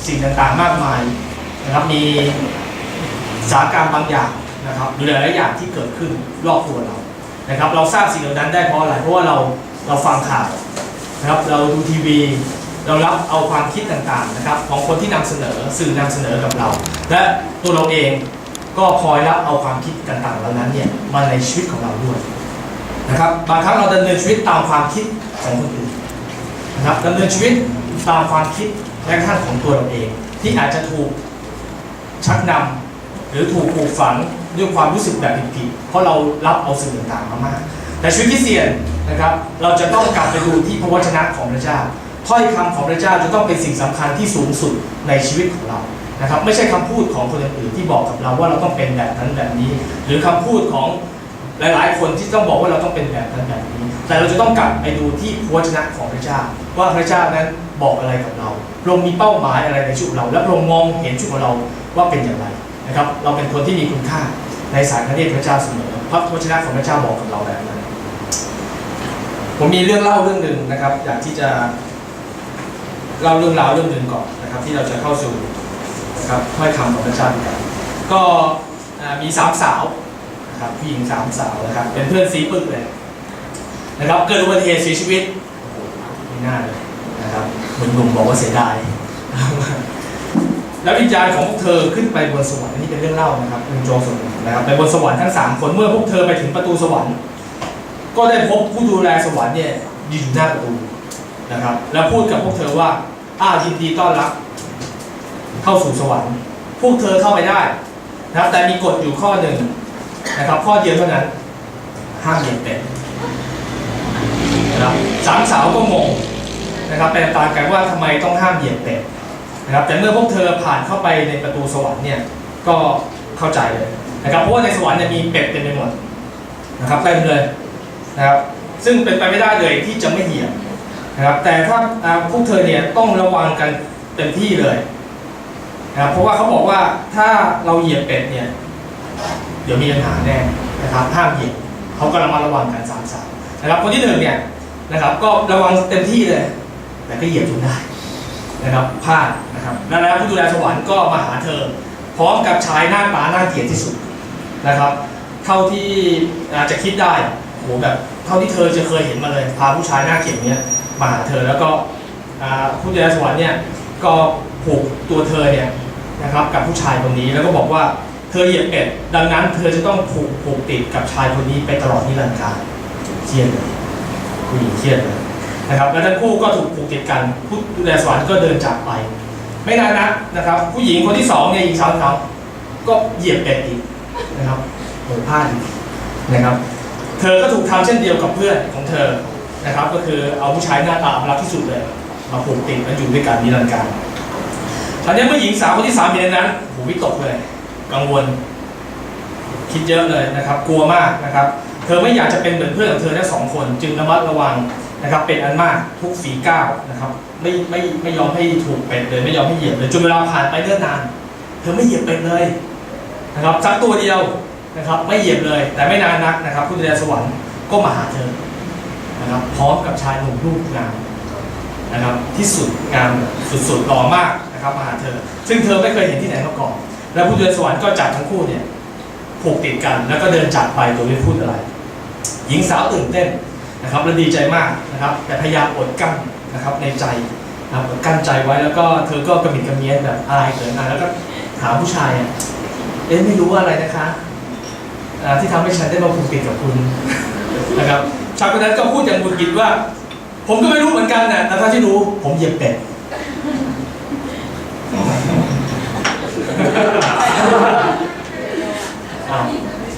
สิ่งต่างๆมากมายนะครับมีสถานการณ์บางอย่างนะครับหรือหลายๆอย่างที่เกิดขึ้นรอบตัวเรานะครับเราทราบสิ่งเหล่านั้นได้เพราะอะไรเพราะว่าเราฟังข่าวนะครับเราดูทีวีเรารับเอาความคิดต่างๆนะครับของคนที่นำเสนอสื่อนำเสนอกับเราและตัวเราเองก็คอยรับเอาความคิดต่างๆเหล่านั้นเนี่ยมาในชีวิตของเราด้วยนะครับบางครั้งเราดำเนินชีวิตตามความคิดของคนอื่นนะครับดำเนินชีวิตตามความคิดและท่านของตัวเราเองที่อาจจะถูกชักนำหรือถูกปลูกฝังด้วยความรู้สึกแบบผิดๆเพราะเรารับเอาสิ่งต่างๆมามากแต่ชีวิตคริสเตียนนะครับเราจะต้องกลับไปดูที่พระวจนะของพระเจ้าถ้อยคำของพระเจ้าจะต้องเป็นสิ่งสำคัญที่สูงสุดในชีวิตของเรานะครับไม่ใช่คำพูดของคนอื่นที่บอกกับเราว่าเราต้องเป็นแบบนั้นแบบนี้หรือคำพูดของหลายๆคนที่ต้องบอกว่าเราต้องเป็นแบบนั้นแบบนี้แต่เราจะต้องกลับไปดูที่พระวจนะของพระเจ้าว่าพระเจ้านั้นบอกอะไรกับเราพระองค์มีเป้าหมายอะไรในชีวิตเราและพระองค์มองเห็นชีวิตของเราว่าเป็นอย่างไรนะครับเราเป็นคนที่มีคุณค่าในสายพระเนตรพระเจ้าเสมอพระวจนะของพระเจ้าบอกกับเราแบบนั้นผมมีเรื่องเล่าเรื่องหนึ่งนะครับอยากที่จะเล่าเรื่องราวเรื่องหนึ่งก่อนนะครับที่เราจะเข้าสู่นะครับถ้อยคำของพระเจ้ากันก็มี3 สาวนะครับผู้หญิง3 สาวนะครับเป็นเพื่อนซีปึกเลยนะครับเกิดอุบัติเหตุเสียชีวิตไม่น่าเลยนะครับหนุ่มๆบอกว่าเสียดายแล้ววิญญาณของพวกเธอขึ้นไปบนสวรรค์อันนี้เป็นเรื่องเล่านะครับเป็นโจสมนะครับไปบนสวรรค์ทั้ง3 คนเมื่อพวกเธอไปถึงประตูสวรรค์ก็ได้พบผู้ดูแลสวรรค์เนี่ยยืนอยู่หน้าประตูนะครับแล้วพูดกับพวกเธอว่ายินดีต้อนรับเข้าสู่สวรรค์พวกเธอเข้าไปได้นะครับแต่มีกฎอยู่ข้อหนึ่งนะครับข้อเดียวเท่านั้นห้ามเหยียบเป็ดนะครับ3 สาวก็งงนะครับเป็นตามกันว่าทำไมต้องห้ามเหยียบเป็ดนะครับแต่เมื่อพวกเธอผ่านเข้าไปในประตูสวรรค์เนี่ยก็เข้าใจเลยนะครับเพราะว่าในสวรรค์เนี่ยมีเป็ดเต็มไปหมดนะครับเต็มเลยนะครับซึ่งเป็นไปไม่ได้เลยที่จะไม่เหยียบนะครับแต่ถ้าพวกเธอเนี่ยต้องระวังกันเต็มที่เลยนะครับเพราะว่าเขาบอกว่าถ้าเราเหยียบเป็ดเนี่ยเดี๋ยวมีปัญหาแน่นะครับห้ามเหยียบเขาก็ระวังกัน3 สาวนะครับคนที่1เนี่ยนะครับก็ระวังเต็มที่เลยแต่ก็เหยียบจนได้นะครับพลาดนะครับแล้วผู้ดูแลสวรรค์ก็มาหาเธอพร้อมกับชายหน้าตาน่าเกลียดที่สุดนะครับเท่าที่จะคิดได้โหแบบเท่าที่เธอจะเคยเห็นมาเลยพาผู้ชายหน้าเกลียดเนี้ยมาหาเธอแล้วก็ผู้ดูแลสวรรค์เนี่ยก็ผูกตัวเธอเนี่ยนะครับกับผู้ชายคนนี้แล้วก็บอกว่าเธอเหยียบเป็ดดังนั้นเธอจะต้องผูกติดกับชายคนนี้ไปตลอดนิรันดร์กาลเครียดเลยผู้หญิงเครียดเลยนะครับแล้วทั้งคู่ก็ถูกผูกติดกันผู้ดูแลสวรรค์ก็เดินจากไปไม่นานนักนะครับผู้หญิงคนที่2เนี่ยหญิงสาวเขาก็เหยียบเป็ดอีกนะครับโหพลาดอีกนะครับเธอก็ถูกทำเช่นเดียวกับเพื่อนของเธอนะครับก็คือเอาผู้ชายหน้าตาอัปลักษณ์ที่สุดเลยมาผูกติดแล้วอยู่ด้วยกันนิรันดร์กาลตอนนี้เมื่อหญิงสาวคนที่3เป็นนั้นโหวิตกเลยกังวลคิดเยอะเลยนะครับกลัวมากนะครับเธอไม่อยากจะเป็นเหมือนเพื่อนของเธอทั้ง2 คนจึงระมัดระวังนะครับเป็นอันมากทุกฝีก้าวนะครับไม่ยอมให้ถูกเป็ดเลยไม่ยอมให้เหยียบเลยจนเวลาผ่านไปเนิ่นนานเธอไม่เหยียบเป็ดเลยนะครับสักตัวเดียวนะครับไม่เหยียบเลยแต่ไม่นานนักนะครับผู้ดูแลสวรรค์ก็มาหาเธอนะครับพร้อมกับชายหนุ่มรูปงามนะครับที่สุดงามสุดๆหล่อมากนะครับมาหาเธอซึ่งเธอไม่เคยเห็นที่ไหนมาก่อนแล้วผู้ดูแลสวรรค์ก็จับทั้งคู่เนี่ยผูกติดกันแล้วก็เดินจากไปโดยไม่พูดอะไรหญิงสาวตื่นเต้นนะครับและดีใจมากนะครับแต่พยายามอดกั้นนะครับในใจนะครับอดกั้นใจไว้แล้วก็เธอก็กระมิดกระเมียนแบบอายเกินอายแล้วก็ถามผู้ชายไม่รู้อะไรนะคะที่ทำให้ฉันได้มาผูกติดกับคุณนะครับชายคนนั้นก็พูดอย่างหงุดหงิดว่าผมก็ไม่รู้เหมือนกันนะแต่ถ้าที่รู้ผมเหยียบเป็ด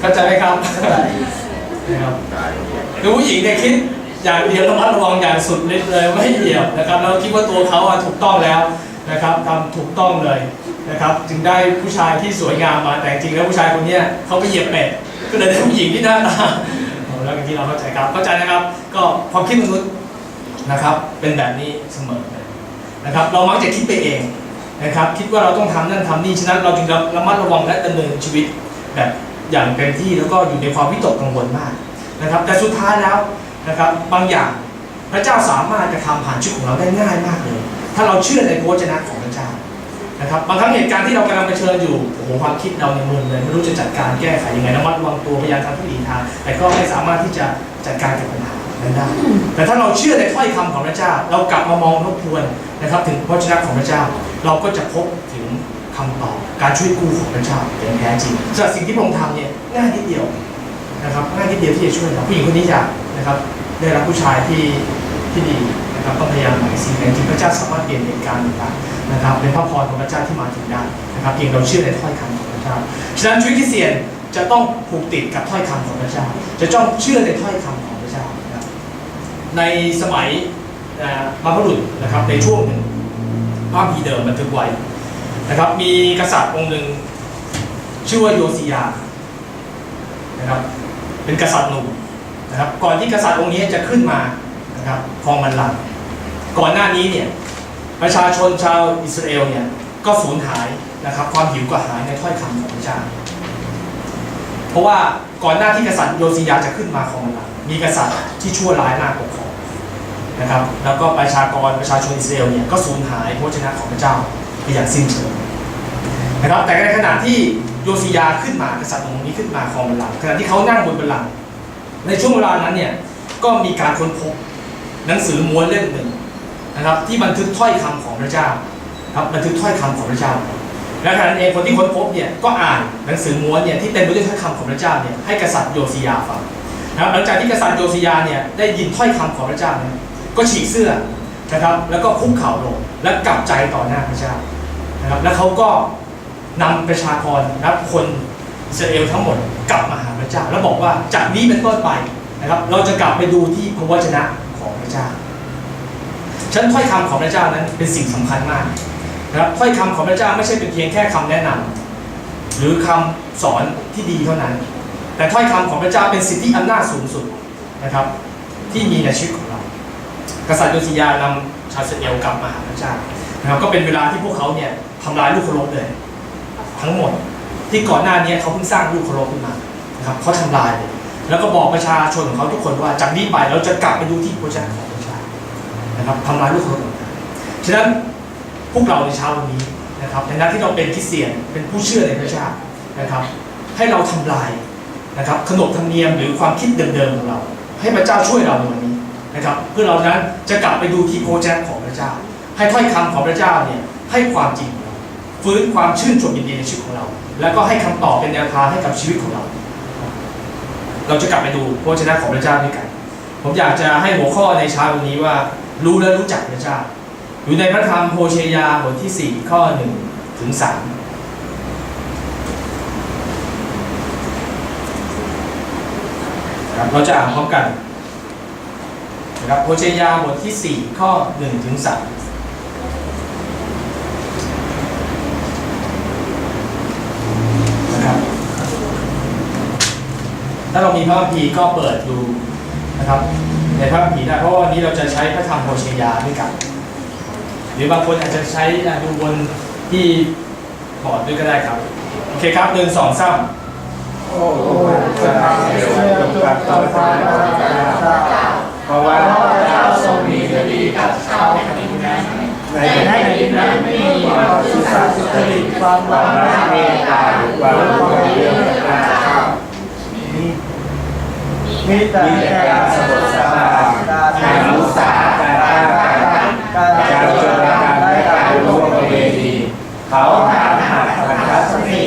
เข้าใจไหมครับนะครับคือผู้หญิงเนี่ยคิดอย่างเดียวระมัดระวังอย่างสุดฤทธิ์เลยไม่เหยียบนะครับแล้วคิดว่าตัวเขาถูกต้องแล้วนะครับทำถูกต้องเลยนะครับจึงได้ผู้ชายที่สวยงามมาแต่จริงแล้วผู้ชายคนนี้เขาไปเหยียบเป็ดก็เลยได้ผู้หญิงที่หน้าตาแล้วอย่างที่เราเข้าใจครับเข้าใจนะครับก็ความคิดมนุษย์นะครับเป็นแบบนี้เสมอนะครับเรามักจะคิดไปเองนะครับคิดว่าเราต้องทำนั่นทำนี่ฉะนั้นเราจึงระมัดระวังและดำเนินชีวิตแบบอย่างเต็มที่แล้วก็อยู่ในความวิตกกังวลมากนะครับแต่สุดท้ายแล้วนะครับบางอย่างพระเจ้าสามารถจะทำผ่านชีวิตของเราได้ง่ายมากเลยถ้าเราเชื่อในพระวจนะของพระเจ้า นะครับบางครั้งเหตุการณ์ที่เรากำลังเผชิญอยู่โอ้โหความคิดเราในมึนเลยไม่รู้จะจัดการแก้ไขยังไงระมัดระวังตัวพยายามทำทุกวิถีทางแต่ก็ไม่สามารถที่จะจัดการกับปัญหานั้นได้แต่ถ้าเราเชื่อในถ้อยคำของพระเจ้าเรากลับมามองทบทวนนะครับถึงพระชนะของพระเจ้าเราก็จะพบถึงคำตอบการช่วยกู้ของพระเจ้าอย่างแท้จริงจากสิ่งที่พระองค์ทำเนี่ยง่ายนิดเดียวนะครับง่ายนิดเดียวที่จะช่วยเราผู้หญิงคนนี้อยากนะครับได้รับผู้ชายที่ดีนะครับต้องพยายามหมายสิ่งนั้นจริงพระเจ้าสามารถเปลี่ยนเหตุการณ์ต่างๆนะครับเป็นพระพรของพระเจ้าที่มาถึงได้นะครับเพียงเราเชื่อในถ้อยคำของพระเจ้าฉะนั้นชีวิตคริสเตียนจะต้องผูกติดกับถ้อยคำของพระเจ้าจะต้องเชื่อในถ้อยคำของพระเจ้านะครับในสมัยบรรพบุรุษนะครับในช่วงหนึ่งพระคัมภีร์เดิมบันทึกไว้นะครับมีกษัตริย์องค์หนึ่งชื่อว่าโยซียานะครับเป็นกษัตริย์หนุ่มนะครับก่อนที่กษัตริย์องค์นี้จะขึ้นมานะครับครองบัลลังก์ก่อนหน้านี้เนี่ยประชาชนชาวอิสราเอลเนี่ยก็สูญหายนะครับความหิวกระหายในถ้อยคำของพระเจ้าเพราะว่าก่อนหน้าที่กษัตริย์โยซียาจะขึ้นมาครองบัลลังก์มีกษัตริย์ที่ชั่วร้ายมากปกครองนะครับแล้วก็ประชาชนอิสราเอลเนี่ยก็สูญหายพระวจนะของพระเจ้าไปอย่างสิ้นเชิงนะครับแต่ในขณะที่โยซียาขึ้นมากษัตริย์องค์นี้ขึ้นมาครองบัลลังก์ขณะที่เขานั่งบนบัลลังก์ในช่วงเวลานั้นเนี่ยก็มีการค้นพบหนังสือม้วนเล่มหนึ่งนะครับที่บันทึกถ้อยคำของพระเจ้าครับบันทึกถ้อยคำของพระเจ้าและขณะนั้นเองคนที่ค้นพบเนี่ยก็อ่านหนังสือม้วนเนี่ยที่เต็มไปด้วยถ้อยคำของพระเจ้าเนี่ยให้กษัตริย์โยซียาฟังนะครับหลังจากที่กษัตริย์โยซียาเนี่ยได้ยินถ้อยคำของพระเจ้าเนี่ยก็ฉีกเสื้อนะครับแล้วก็คุกเข่าลงและกลับใจต่อหน้าพระเจ้านะครับแล้วเขาก็นำประชากรนะครับคนอิสราเอลทั้งหมดกลับมาหาพระเจ้าแล้วบอกว่าจากนี้เป็นต้นไปนะครับเราจะกลับไปดูที่พระวจนะของพระเจ้าฉะนั้นถ้อยคำของพระเจ้านั้นเป็นสิ่งสำคัญมากนะครับถ้อยคำของพระเจ้าไม่ใช่เป็นเพียงแค่คำแนะนำหรือคำสอนที่ดีเท่านั้นแต่ถ้อยคำของพระเจ้าเป็นสิทธิอำนาจสูงสุดนะครับที่มีในชีวิตของเรากษัตริย์โยซียานำชาวอิสราเอลกลับมาหาพระเจ้านะครับก็เป็นเวลาที่พวกเขาเนี่ยทำลายลูกเคารพเลยทั้งหมดที่ก่อนหน้านี้เขาเพิ่งสร้างลูกเคารพขึ้นมานะครับเขาทำลายเลยแล้วก็บอกประชาชนของเขาทุกคนว่าจากนี้ไปเราจะกลับไปดูที่พระวจนะของพระเจ้านะครับทำลายลูกเคารพฉะนั้นพวกเราในเช้าวันนี้นะครับในฐานะที่เราเป็นคริสเตียนเป็นผู้เชื่อในพระเจ้านะครับให้เราทำลายนะครับขนบธรรมเนียมหรือความคิดเดิมๆของเราให้พระเจ้าช่วยเราในวันนี้นะครับเพื่อเรานั้นจะกลับไปดูที่พระวจนะของพระเจ้าให้ถ้อยคำของพระเจ้าเนี่ยให้ความจริงเราฟื้นความชื่นชมยินดีในชีวิตของเราแล้วก็ให้คำตอบเป็นแนวทางให้กับชีวิตของเราเราจะกลับไปดูพระวจนะของพระเจ้าด้วยกันผมอยากจะให้หัวข้อในเช้าวันนี้ว่ารู้และรู้จักพระเจ้าอยู่ในพระธรรมโฮเชยาบทที่4ข้อ1ถึง3ครับเราจะอ่านพร้อมกันนะครับโฮเชยาบทที่4ข้อ1ถึง3นะครับถ้าเรามีพระคัมภีร์ก็เปิดดูนะครับในพระคัมภีร์ได้เพราะวันนี้เราจะใช้พระธรรมโฮเชยาด้วยกันหรือบางคนอาจจะใช้ดูบนที่บอร์ดด้วยก็ได้ครับโอเคครับ1 2 3โอ้พระเจ้าเชื่อจงต่อฟ้าเพราะว่าพระเจ้าทรงมีคดีกับชาวแผ่นดินนั้นในแผ่นดินนั้นไม่มีความซื่อสัตย์สุจริตความรักเมตตาความเลื่อมใสมีแต่การสะบดสะบานการมุสาการฆ่าการโจรกรรมและการล่วงประเวณีเขาหาหักพันธสัญญา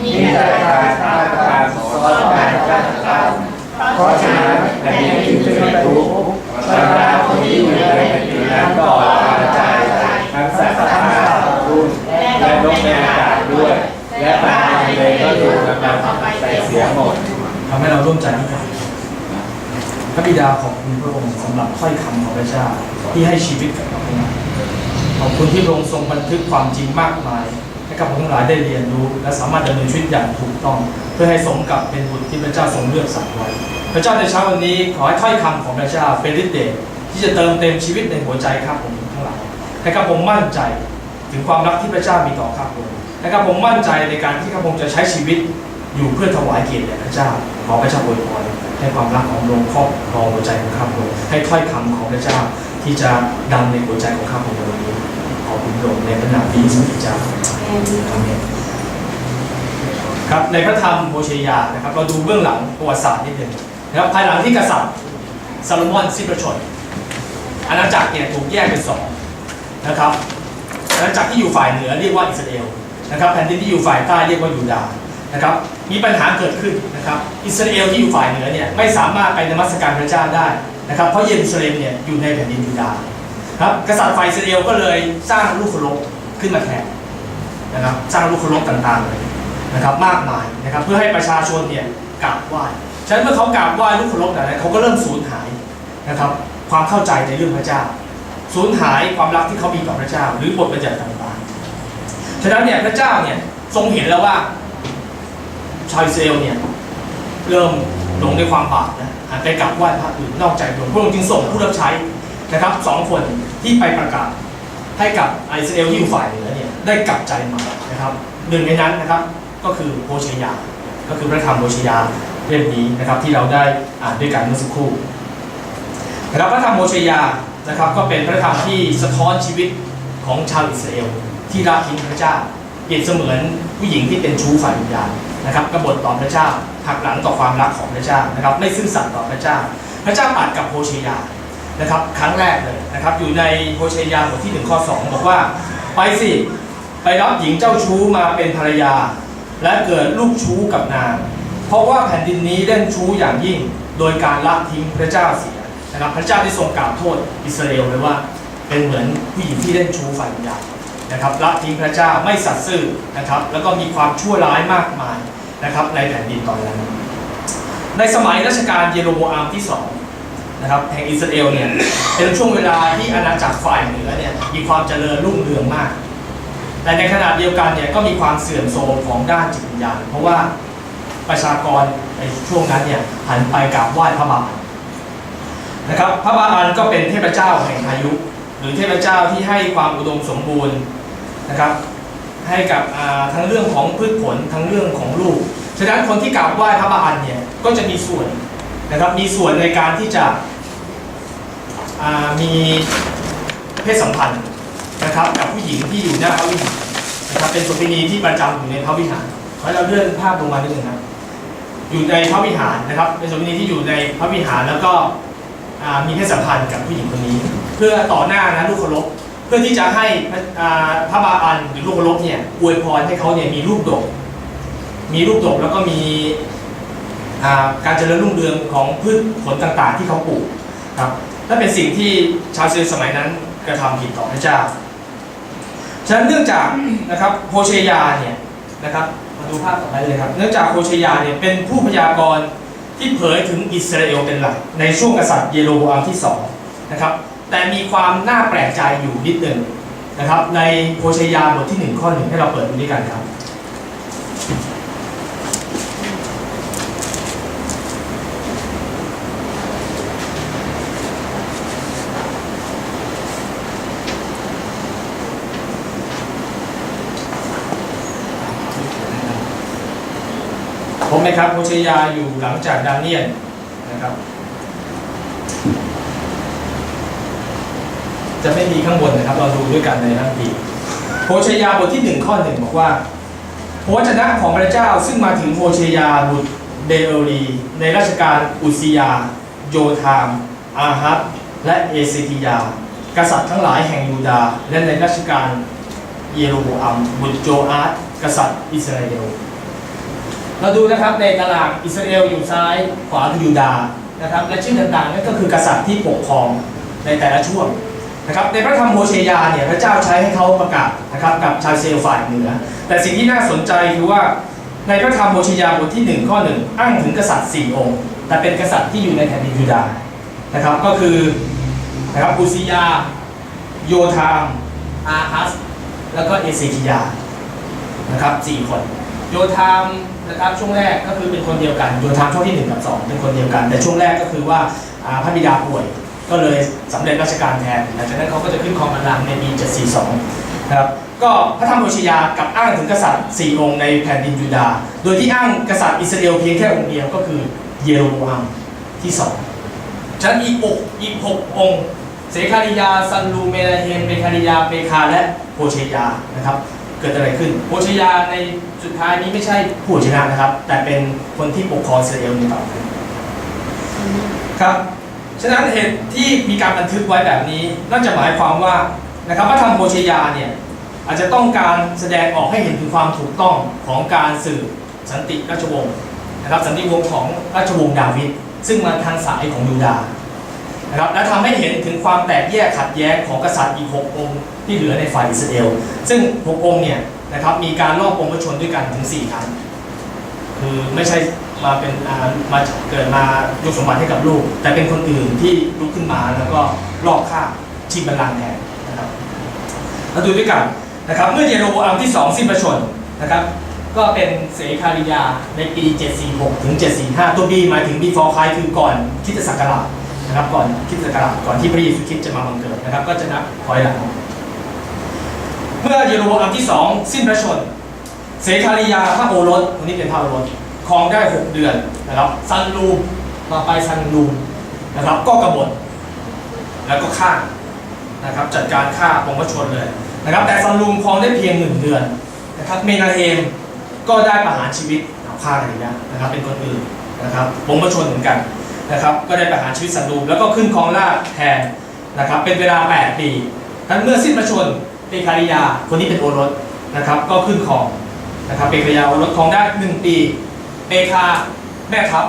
มีแต่การฆ่าการซ้อนการฆ่ากันเพราะฉะนั้นแผ่นดินจึงเป็นทุกข์บรรดาคนที่อยู่ในแผ่นดินนั้นก็กระจายทั้งสัตว์ป่ารุ่นและนกในอากาศด้วยและปลาในทะเลก็ถูกนำไปเสียหมดทำให้เราร่วมใจกันพระบิดาขอบคุณพระองค์สำหรับถ้อยคำของพระเจ้าที่ให้ชีวิตกับเราขอบคุณที่พระองค์ทรงบันทึกความจริงมากมายให้กับเราทั้งหลายได้เรียนรู้และสามารถดำเนินชีวิตอย่างถูกต้องเพื่อให้สมกับเป็นบุตรที่พระเจ้าทรงเลือกสรรไว้พระเจ้าในเช้าวันนี้ขอให้ถ้อยคำของพระเจ้าเป็นฤทธิ์เดชที่จะเติมเต็มชีวิตในหัวใจข้าพงทั้งหลายให้ข้าพงมั่นใจถึงความรักที่พระเจ้ามีต่อข้าพงให้ข้าพงมั่นใจในการที่ข้าพงจะใช้ชีวิตอยู่เพื่อถวายเกียรติแด่พระเจ้าขอพระเจ้าอวยพรให้ความรักของพระองค์ครอบครองหัวใจของข้าพงให้ถ้อยคำของพระเจ้าที่จะดังในหัวใจของข้าพงในวันนี้ขอ อคุณหลงในพระนามพระเยซูคริสต์เจ้าอาเมนครับในพระธรรมโฮเชยานะครับเราดูเบื้องหลังประวัติศาสตร์นิดหนึ่งนะครับภายหลังที่กษัตริย์ซาโลมอนสิ้นพระชนม์อาณาจักรเนี่ยถูกแยกเป็นสองนะครับอาณาจักรที่อยู่ฝ่ายเหนือเรียกว่าอิสราเอลนะครับแผ่นดินที่อยู่ฝ่ายใต้เรียกว่ายูดาห์นะครับมีปัญหาเกิดขึ้นนะครับอิสราเอลที่อยู่ฝ่ายเหนือเนี่ยไม่สามารถไปนมัสการพระเจ้าได้นะครับเพราะเยรูซาเล็มเนี่ยอยู่ในแผ่นดินยูดาห์ครับกษัตริย์ฝ่ายอิสราเอลก็เลยสร้างลูกเคารพขึ้นมาแทนนะครับสร้างลูกเคารพต่างๆเลยนะครับมากมายนะครับเพื่อให้ประชาชนเนี่ยกราบไหว้ฉะนั้นเมื่อเขากราบไหว้ลูกเคารพแต่นั้นเขาก็เริ่มสูญหายนะครับความเข้าใจในเรื่องพระเจ้าสูญหายความรักที่เขามีต่อพระเจ้าหรือบทบัญญัติต่างๆฉะนั้นเนี่ยพระเจ้าเนี่ยทรงเห็นแล้วว่าชาวอิสราเอลเนี่ยเริ่มหลงในความบาปนะหันไปกราบไหว้พระอื่นนอกใจพระองค์จึงส่งผู้รับใช้นะครับ2 คนที่ไปประกาศให้กับอิสราเอลที่อยู่ฝ่ายเหนือเนี่ยได้กลับใจใหม่นะครับหนึ่งในนั้นนะครับก็คือโฮเชยาก็คือพระธรรมโฮเชยาเล่มนี้นะครับที่เราได้อ่านด้วยกันเมื่อสักครู่นะครับพระธรรมโฮเชยานะครับก็เป็นพระธรรมที่สะท้อนชีวิตของชาวอิสราเอลที่ละทิ้งพระเจ้าเปรียบเสมือนผู้หญิงที่เป็นชู้ฝ่ายวิญญาณนะครับกบฏต่อพระเจ้าหักหลังต่อความรักของพระเจ้านะครับไม่ซื่อสัตย์ต่อพระเจ้าพระเจ้าตรัสกับโฮเชยานะครับครั้งแรกเลยนะครับอยู่ในโฮเชยาบทที่1 ข้อ 2บอกว่าไปสิไปรับหญิงเจ้าชู้มาเป็นภรรยาและเกิดลูกชู้กับนางเพราะว่าแผ่นดินนี้เล่นชู้อย่างยิ่งโดยการละทิ้งพระเจ้าเสียนะครับพระเจ้าได้ทรงกล่าวโทษอิสราเอลเลยว่าเป็นเหมือนผู้หญิงที่เล่นชู้ฝ่ายวิญญาณนะครับละทิ้งพระเจ้าไม่สัตย์ซื่อนะครับแล้วก็มีความชั่วร้ายมากมายนะครับในแผ่นดินตอนนั้นในสมัยรัชกาลเยโรโบอัมที่2นะครับแห่งอิสราเอลเนี่ยเป็นช่วงเวลาที่อาณาจักรฝ่ายเหนือเนี่ยมีความเจริญรุ่งเรืองมากแต่ในขณะเดียวกันเนี่ยก็มีความเสื่อมโทรมของด้านจิตวิญญาณเพราะว่าประชากรในช่วงนั้นเนี่ยหันไปกราบไหว้พระบาอัลนะครับพระบาอัลก็เป็นเทพเจ้าแห่งพายุหรือเทพเจ้าที่ให้ความอุดมสมบูรณ์นะครับให้กับทั้งเรื่องของพืชผลทั้งเรื่องของลูกฉะนั้นคนที่กราบไหว้พระบาอัลเนี่ยก็จะมีส่วนนะครับมีส่วนในการที่จะมีเพศสัมพันธ์นะครับกับผู้หญิงที่อยู่หน้าพระวิหารนะครับเป็นโสเภณีที่ประจำอยู่ในพระวิหารขอให้เราเลื่อนภาพลงมานิดนึงครับอยู่ในพระวิหารนะครับเป็นโสเภณีที่อยู่ในพระวิหารแล้วก็มีเพศสัมพันธ์กับผู้หญิงคนนี้เพื่อต่อหน้านะลูกเคารพเพื่อที่จะให้พระบาอัลหรือลูกเคารพเนี่ยอวยพรให้เขาเนี่ยมีลูกดกแล้วก็มีการเจริญรุ่งเรืองของพืชผลต่างๆที่เขาปลูกครับนั่นเป็นสิ่งที่ชาวอิสราเอลสมัยนั้นกระทำผิดต่อพระเจ้าฉะนั้นเนื่องจากนะครับโฮเชยาเนี่ยนะครับมาดูภาพต่อไปเลยครับเนื่องจากโฮเชยาเนี่ยเป็นผู้พยากรณ์ที่เผยถึงอิสราเอลเป็นหลักในช่วงกษัตริย์เยโรโบอัมที่2นะครับแต่มีความน่าแปลกใจอยู่นิดหนึ่งนะครับในโฮเชยาบทที่1 ข้อ 1ให้เราเปิดดูด้วยกันครับพบไหมครับโฮเชยาอยู่หลังจากดาเนียลนะครับจะไม่มีข้างบนนะครับเราดูด้วยกันในทันทีโฮเชยาบทที่1 ข้อ 1บอกว่าพระวจนะของพระเจ้าซึ่งมาถึงโฮเชยาบุตรเดโอรีในราชการอุซิยาโยธามอาฮับและเอเซคิยากษัตริย์ทั้งหลายแห่งยูดาห์และในราชการเยโรโบอัมบุตรโจอาสกษัตริย์อิสราเอลเราดูนะครับในตารางอิสราเอลอยู่ซ้ายขวาคือยูดาห์นะครับและชื่อต่างๆนั่นก็คือกษัตริย์ที่ปกครองในแต่ละช่วงนะครับในพระธรรมโฮเชยาเนี่ยพระเจ้าใช้ให้เขาประกาศนะครับกับชาวอิสราเอลฝ่ายเหนือแต่สิ่งที่น่าสนใจคือว่าในพระธรรมโฮเชยาบทที่1 ข้อ 1อ้างถึงกษัตริย์4 องค์แต่เป็นกษัตริย์ที่อยู่ในแผ่นดินยูดาห์นะครับก็คือนะครับอุซิยาโยธามอาฮัสแล้วก็เอเซคิยานะครับ4 คนโยธามนะครับช่วงแรกก็คือเป็นคนเดียวกันโยธามช่วงที่1 กับ 2เป็นคนเดียวกันแต่ช่วงแรกก็คือว่าพระบิดาป่วยก็เลยสำเร็จราชการแทนหลังจากนั้นเขาก็จะขึ้นครองบัลลังก์ในปี742นะครับก็พระธรรมโฮเชยากับอ้างถึงกษัตริย์4 องค์ในแผ่นดินยูดาห์โดยที่อ้างกษัตริย์อิสราเอลเพียงแค่องค์เดียวก็คือเยโรโบอัมที่2ฉะนั้นอีก6 องค์ เสคาริยาซันลูเมนาเฮมเปคาริยาเปคาและโฮเชยานะครับเกิดอะไรขึ้นโฮเชยาในสุดท้ายนี้ไม่ใช่ผู้ชนะนะครับแต่เป็นคนที่ปกครองอิสราเอลในต่อไปครับฉะนั้นเหตุที่มีการบันทึกไว้แบบนี้นั่นจะหมายความว่านะครับพระธรรมโฮเชยาเนี่ยอาจจะต้องการแสดงออกให้เห็นถึงความถูกต้องของการสืบสันติราชวงศ์นะครับสันติวงศ์ของราชวงศ์ดาวิดซึ่งมาทางสายของยูดาห์นะครับและทำให้เห็นถึงความแตกแยกขัดแย้งของกษัตริย์อีก6องค์ที่เหลือในฝ่ายอิสราเอลซึ่ง6องค์เนี่ยนะครับมีการลอบปรงพระชนด้วยกันถึง4ครั้งคือไม่ใช่มาเป็นมาเกิดมายกสมบัติให้กับลูกแต่เป็นคนอื่นที่ลุกขึ้นมาแล้วก็ลอบฆ่าชิงบัลลังก์แทนนะครับมาดูด้วยกันนะครับเมื่อเยโรโบอัมที่2สิ้นพระชนนะครับก็เป็นเสคาริยาในปี746ถึง745ตัว B หมายถึง before Christ คือก่อนคริสตศักราชนะครับก่อนคริสตศักราชก่อนที่พระเยซูคริสต์จะมาบังเกิดนะครับก็จะนับถอยหลังเมื่อเยโรโบอัมที่2สิ้นพระชนเสคาริยาพระโอรสคนนี้เป็นพระโอรสครองได้6เดือนนะครับซันลูมต่อไปซันลูมนะครับก็กบฏแล้วก็ฆ่านะครับจัดการฆ่าปรงพระชนเลยนะครับแต่ซันลูมครองได้เพียง1เดือนนะครับเมนาเฮมก็ได้ประหารชีวิตฆ่าอะไรนะครับเป็นคนอื่นนะครับปรงพระชนเหมือนกันนะครับก็ได้ประหารชีวิตซันลูมแล้วก็ขึ้นครองราชย์แทนนะครับเป็นเวลา8ปีนั้นเมื่อสิ้นพระชนเปคาริยาคนนี้เป็นโอรสนะครับก็ขึ้นครองนะครับเปคาริยาโอรสครองได้1ปีเปคาแม่ทัพ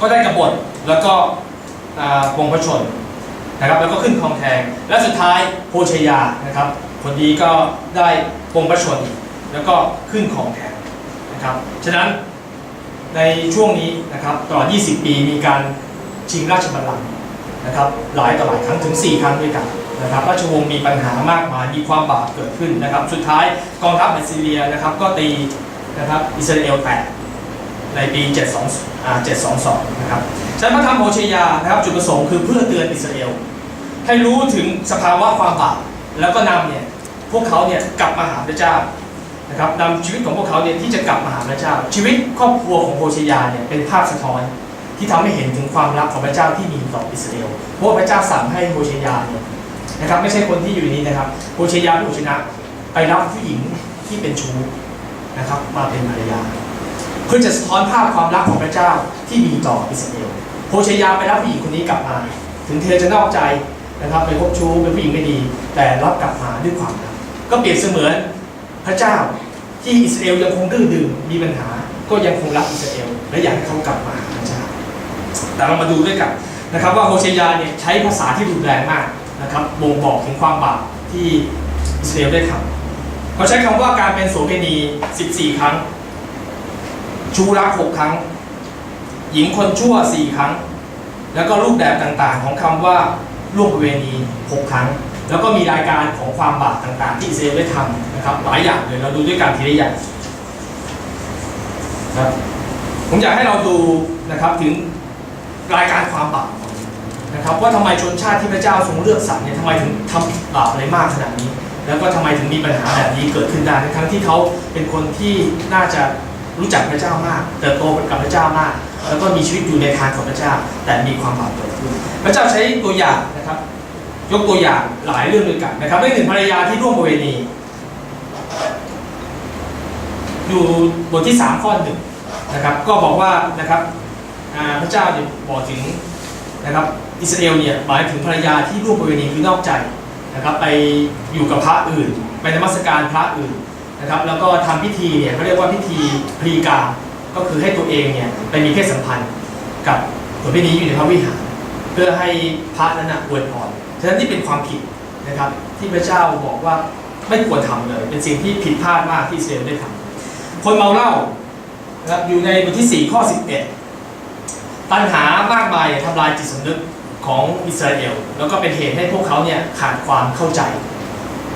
ก็ได้กบฏแล้วก็ปรงพระชนนะครับแล้วก็ขึ้นครองแทนและสุดท้ายโฮเชยานะครับคนนี้ก็ได้ปรงพระชนแล้วก็ขึ้นครองแทนนะครับฉะนั้นในช่วงนี้นะครับตลอด20 ปีมีการชิงราชบัลลังก์นะครับหลายต่อหลายครั้งถึง4ครั้งด้วยกันนะครับราชวงศ์มีปัญหามากมายมีความบาปเกิดขึ้นนะครับสุดท้ายกองทัพอัสซีเรียนะครับก็ตีนะครับอิสราเอลแตกในปี722นะครับฉะนั้นพระธรรมโฮเชยานะครับจุดประสงค์คือเพื่อเตือนอิสราเอลให้รู้ถึงสภาวะความบาปแล้วก็นำเนี่ยพวกเขาเนี่ยกลับมาหาพระเจ้านะครับนำชีวิตของพวกเขาเนี่ยที่จะกลับมาหาพระเจ้าชีวิตครอบครัวของโฮเชยาเนี่ยเป็นภาพสะท้อนที่ทำให้เห็นถึงความรักของพระเจ้าที่มีต่ออิสราเอลเพราะว่าพระเจ้าสั่งให้โฮเชยาเนี่ยนะครับไม่ใช่คนที่อยู่นี้นะครับโฮเชยาผู้ชนะไปรับผู้หญิงที่เป็นชู้นะครับมาเป็นภรรยาเพื่อจะสะท้อนภาพความรักของพระเจ้าที่มีต่ออิสราเอลโฮเชยาไปรับผู้หญิงคนนี้กลับมาถึงเธอจะนอกใจนะครับไปคบชู้เป็นผู้หญิงไม่ดีแต่รับกลับมาด้วยความรักก็เปรียบเสมือนพระเจ้าที่อิสราเอลยังคงดื้อดึงมีปัญหาก็ยังคงรักอิสราเอลและอยากให้เขากลับมาหาพระเจ้าแต่เรามาดูด้วยกันนะครับว่าโฮเชยาเนี่ยใช้ภาษาที่รุนแรงมากนะครับบ่งบอกถึงความบาปที่อิสราเอลได้ทำเขาใช้คำว่าการเป็นโสเภณี14 ครั้งชู้รัก6 ครั้งหญิงคนชั่ว4 ครั้งแล้วก็รูปแบบต่างๆของคำว่าล่วงประเวณี6 ครั้งแล้วก็มีรายการของความบาปต่างๆที่อิสราเอลได้ทำนะครับหลายอย่างเลยเราดูด้วยกันทีละอย่างครับผมอยากให้เราดูนะครับถึงรายการความบาปนะครับว่าทำไมชนชาติที่พระเจ้าทรงเลือกสรรเนี่ยทำไมถึงทำบาปอะไรมากขนาดนี้แล้วก็ทำไมถึงมีปัญหาแบบนี้เกิดขึ้นได้ทั้งที่เขาเป็นคนที่น่าจะรู้จักพระเจ้ามากเติบโตกับพระเจ้ามากแล้วก็มีชีวิตอยู่ในทางของพระเจ้าแต่มีความบาปเกิดขึ้นพระเจ้าใช้ตัวอย่างนะครับยกตัวอย่างหลายเรื่องด้วยกันนะครับเรื่องหนึ่งภรรยาที่ร่วมประเวณีอยู่บทที่3 ข้อ 1นะครับก็บอกว่านะครับพระเจ้าเนี่ยบอกถึงนะครับอิสราเอลเนี่ยหมายถึงภรรยาที่ร่วมประเวณีคือนอกใจนะครับไปอยู่กับพระอื่นไปนมัสการพระอื่นนะครับแล้วก็ทำพิธีเนี่ยเขาเรียกว่าพิธีพลีกาก็คือให้ตัวเองเนี่ยไปมีเพศสัมพันธ์กับคนที่นี้อยู่ในพระวิหารเพื่อให้พระนั้นอวยพรฉะนั้นนี่เป็นความผิดนะครับที่พระเจ้าบอกว่าไม่ควรทำเลยเป็นสิ่งที่ผิดพลาดมากที่อิสราเอลได้ทำคนเมาเหล้านะครับอยู่ในบทที่4 ข้อ 11ปัญหามากมายทำลายจิตสำนึกของอิสราเอลแล้วก็เป็นเหตุให้พวกเขาเนี่ยขาดความเข้าใจ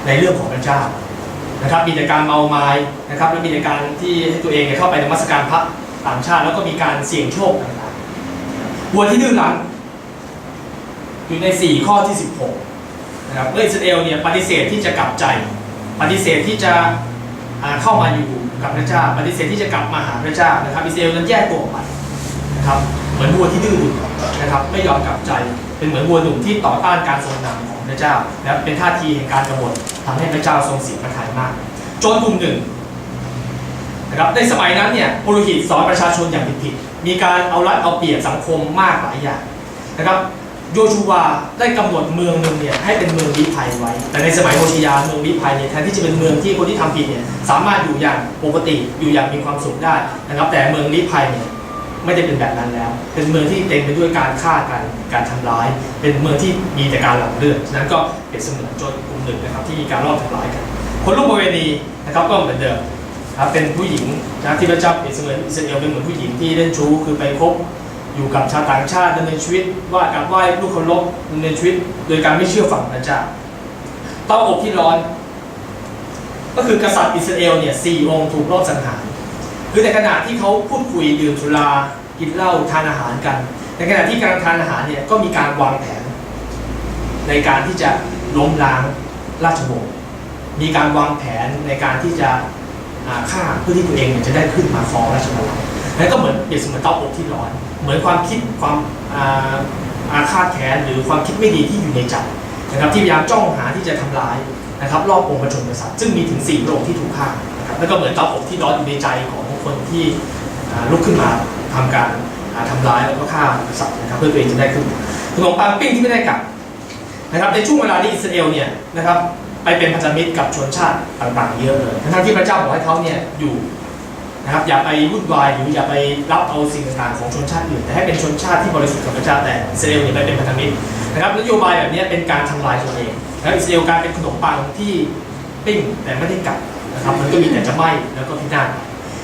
ในเรื่องของพระเจ้านะครับมีแต่การเมาไม้นะครับและมีแต่การที่ให้ตัวเองเข้าไปนมัสการพระต่างชาติแล้วก็มีการเสี่ยงโชคต่างๆวัวที่ดื้อรั้นอยู่ใน4 ข้อที่ 16นะครับเมื่ออิสราเอลเนี่ยปฏิเสธที่จะกลับใจปฏิเสธที่จะเข้ามาอยู่กับพระเจ้าปฏิเสธที่จะกลับมาหาพระเจ้านะครับอิสราเอลนั้นแยกตัวออกไปนะครับ เหมือนวัวที่ดื้อดึงนะครับไม่ยอมกลับใจเป็นเหมือนวัวหนุ่มที่ต่อต้านการทรงนำของพระเจ้านะครับเป็นท่าทีแห่งการกบฏทำให้พระเจ้าทรงเสียพระทัยมากโจรกลุ่มหนึ่งนะครับในสมัยนั้นเนี่ยปุโรหิตสอนประชาชนอย่างผิดๆมีการเอารัดเอาเปรียบสังคมมากหลายอย่างนะครับโยชูวาได้กำหนดเมืองหนึ่งเนี่ยให้เป็นเมืองลี้ภัยไว้แต่ในสมัยโฮชิยาเมืองลี้ภัยเนี่ยแทนที่จะเป็นเมืองที่คนที่ทำผิดเนี่ยสามารถอยู่อย่างปกติอยู่อย่างมีความสุขได้นะครับแต่เมืองลี้ภัยเนี่ยไม่ได้เป็นแบบนั้นแล้วเป็นเมืองที่เต็มไปด้วยการฆ่ากันการทำร้ายเป็นเมืองที่มีแต่การหลั่งเลือดฉะนั้นก็เป็นเสมือนโจรกลุ่มหนึ่งนะครับที่มีการลอบทำร้ายกันคนร่วมประเวณีนะครับก็เหมือนเดิมครับเป็นผู้หญิงนะที่พระเจ้าเปรียบเสมือนอิสราเอลเป็นเหมือนผู้หญิงที่เล่นชู้คือไปคบอยู่กับชาวต่างชาติดำเนินชีวิตว่ากับไหว้ลูกเคารพดำเนินชีวิตโดยการไม่เชื่อฟังพระเจ้าเตาอบที่ร้อนก็คือกษัตริย์อิสราเอลเนี่ย4 องค์ถูกลอบสังหารคือในขณะที่เขาพูดคุยดื่มสุรากินเหล้าทานอาหารกันในขณะที่การทานอาหารเนี่ยก็มีการวางแผนในการที่จะล้มล้างราชวงศ์มีการวางแผนในการที่จะฆ่าเพื่อที่ตัวเองจะได้ขึ้นมาครองราชบัลลังก์นั่นก็เหมือนเปรียบเสมือนเตาอบที่ร้อนเหมือนความคิดความอาฆาตแค้นหรือความคิดไม่ดีที่อยู่ในใจนะครับที่พยายามจ้องหาที่จะทำร้ายนะครับรอบองค์ประชนกษัตริย์ซึ่งมีถึง4 พระองค์ที่ถูกฆ่านะครับแล้วก็เหมือนเตาอบที่ร้อนอยู่ในใจของคนที่ลุกขึ้นมาทำการทำร้ายแล้วก็ฆ่ากษัตริย์นะครับเพื่อตัวเองจะได้ขึ้นขนมปังปิ้งที่ไม่ได้กลับนะครับในช่วงเวลาที่อิสราเอลเนี่ยนะครับไปเป็นพันธมิตรกับชนชาติต่างๆเยอะเลยทั้งที่พระเจ้าบอกให้เขาเนี่ยอยู่นะครับอย่าไปวุ่นวายหรืออย่าไปรับเอาสิ่งต่างๆของชนชาติอื่นแต่ให้เป็นชนชาติที่บริสุทธิ์กับพระเจ้าแต่อิสราเอลเนี่ยไปเป็นพันธมิตรนะครับนโยบายแบบนี้เป็นการทำลายตัวเองแล้วอิสราเอลกลายเป็นขนมปังที่ปิ้งแต่ไม่ได้กลับนะครับมันก็มีแต่จะไหม้แล้วก็พินาศ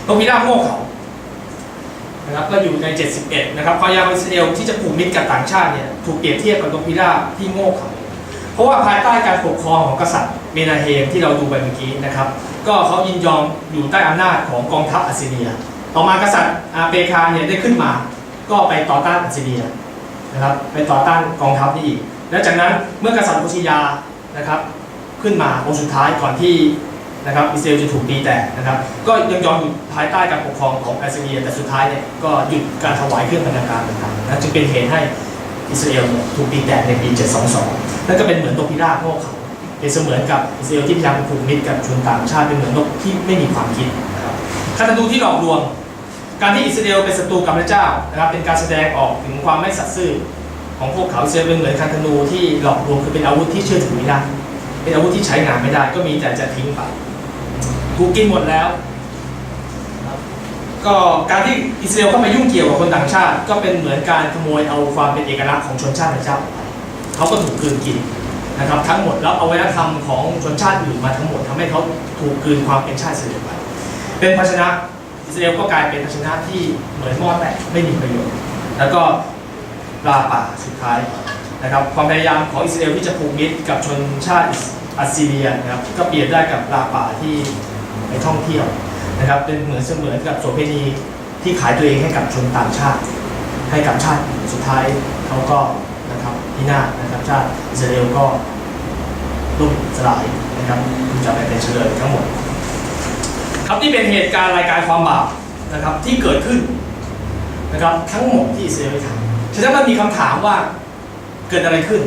ตรงพินาศโง่เขานะครับก็อยู่ใน71นะครับความยาวของอิสราเอลที่จะผูกมิตรกับต่างชาติเนี่ยถูกเปรียบเทียบกับตรงพินาศที่โง่เขาเพราะว่าภายใต้การปกครองของกษัตริย์เมนาเฮมที่เราดูไปเมื่อกี้นะครับก็เขายินยอมอยู่ใต้อำนาจของกองทัพอัสซีเรียต่อมากษัตริย์เปคาเนี่ยได้ขึ้นมาก็ไปต่อต้านอัสซีเรียนะครับไปต่อต้านกองทัพนี่อีกและจากนั้นเมื่อกษัตริย์โฮชิยานะครับขึ้นมาองค์สุดท้ายก่อนที่นะครับอิสราเอลจะถูกตีแตกนะครับก็ยังยอมอยู่ภายใต้การปกครองของอัสซีเรียแต่สุดท้ายเนี่ยก็หยุดการถวายเครื่องบรรณาการต่างๆนะจึงเป็นเหตุให้อิสราเอลถูกตีแตกในปี722นั่นก็เป็นเหมือนนกพิราบโง่เขาเป็นเสมือนกับอิสราเอลที่พยายามผูกมิตรกับชนต่างชาติเป็นเหมือนนกที่ไม่มีความคิดนะครับคันธนูที่หลอกลวงการที่อิสราเอลเป็นศัตรูกับพระเจ้านะครับเป็นการแสดงออกถึงความไม่สัตย์ซื่อของพวกเขาอิสราเอลเป็นเหมือนคันธนูที่หลอกลวงคือเป็นอาวุธที่เชื่อถือไม่ได้เป็นอาวุธที่ใช้งานไม่ได้ก็มีแต่จะทิ้งไปถูกกินหมดแล้วก็การที่อิสราเอลเข้ามายุ่งเกี่ยวกับคนต่างชาติก็เป็นเหมือนการขโมยเอาความเป็นเอกลักษณ์ของชนชาติพระเจ้าไปเขาก็ถูกกลืนกินนะครับทั้งหมดแล้วเอาวัฒนธรรมของชนชาติอื่นมาทั้งหมดทำให้เขาถูกกลืนความเป็นชาติอิสราเอลไปเป็นภาชนะอิสราเอลก็กลายเป็นภาชนะที่เหมือนหม้อแตกไม่มีประโยชน์แล้วก็ปลาป่าสุดท้ายนะครับความพยายามของอิสราเอลที่จะผูกมิตรกับชนชาติอัสซีเรียนะครับก็เปรียบได้กับปลาป่าที่ไปท่องเที่ยวนะครับเป็นเหมือนเสมือนกับโสเภณีที่ขายตัวเองให้กับชนต่างชาติให้กับชาติสุดท้ายเขาก็นะครับพินาศนะครับชาติอิสราเอลก็ล่มสลายนะครับจะไปเป็นเฉลยทั้งหมดครับนี่เป็นเหตุการณ์รายการความบาปนะครับที่เกิดขึ้นนะครับทั้งหมดที่อิสราเอลทำฉะนั้นมันมีคำถามว่าเกิดอะไรขึ้น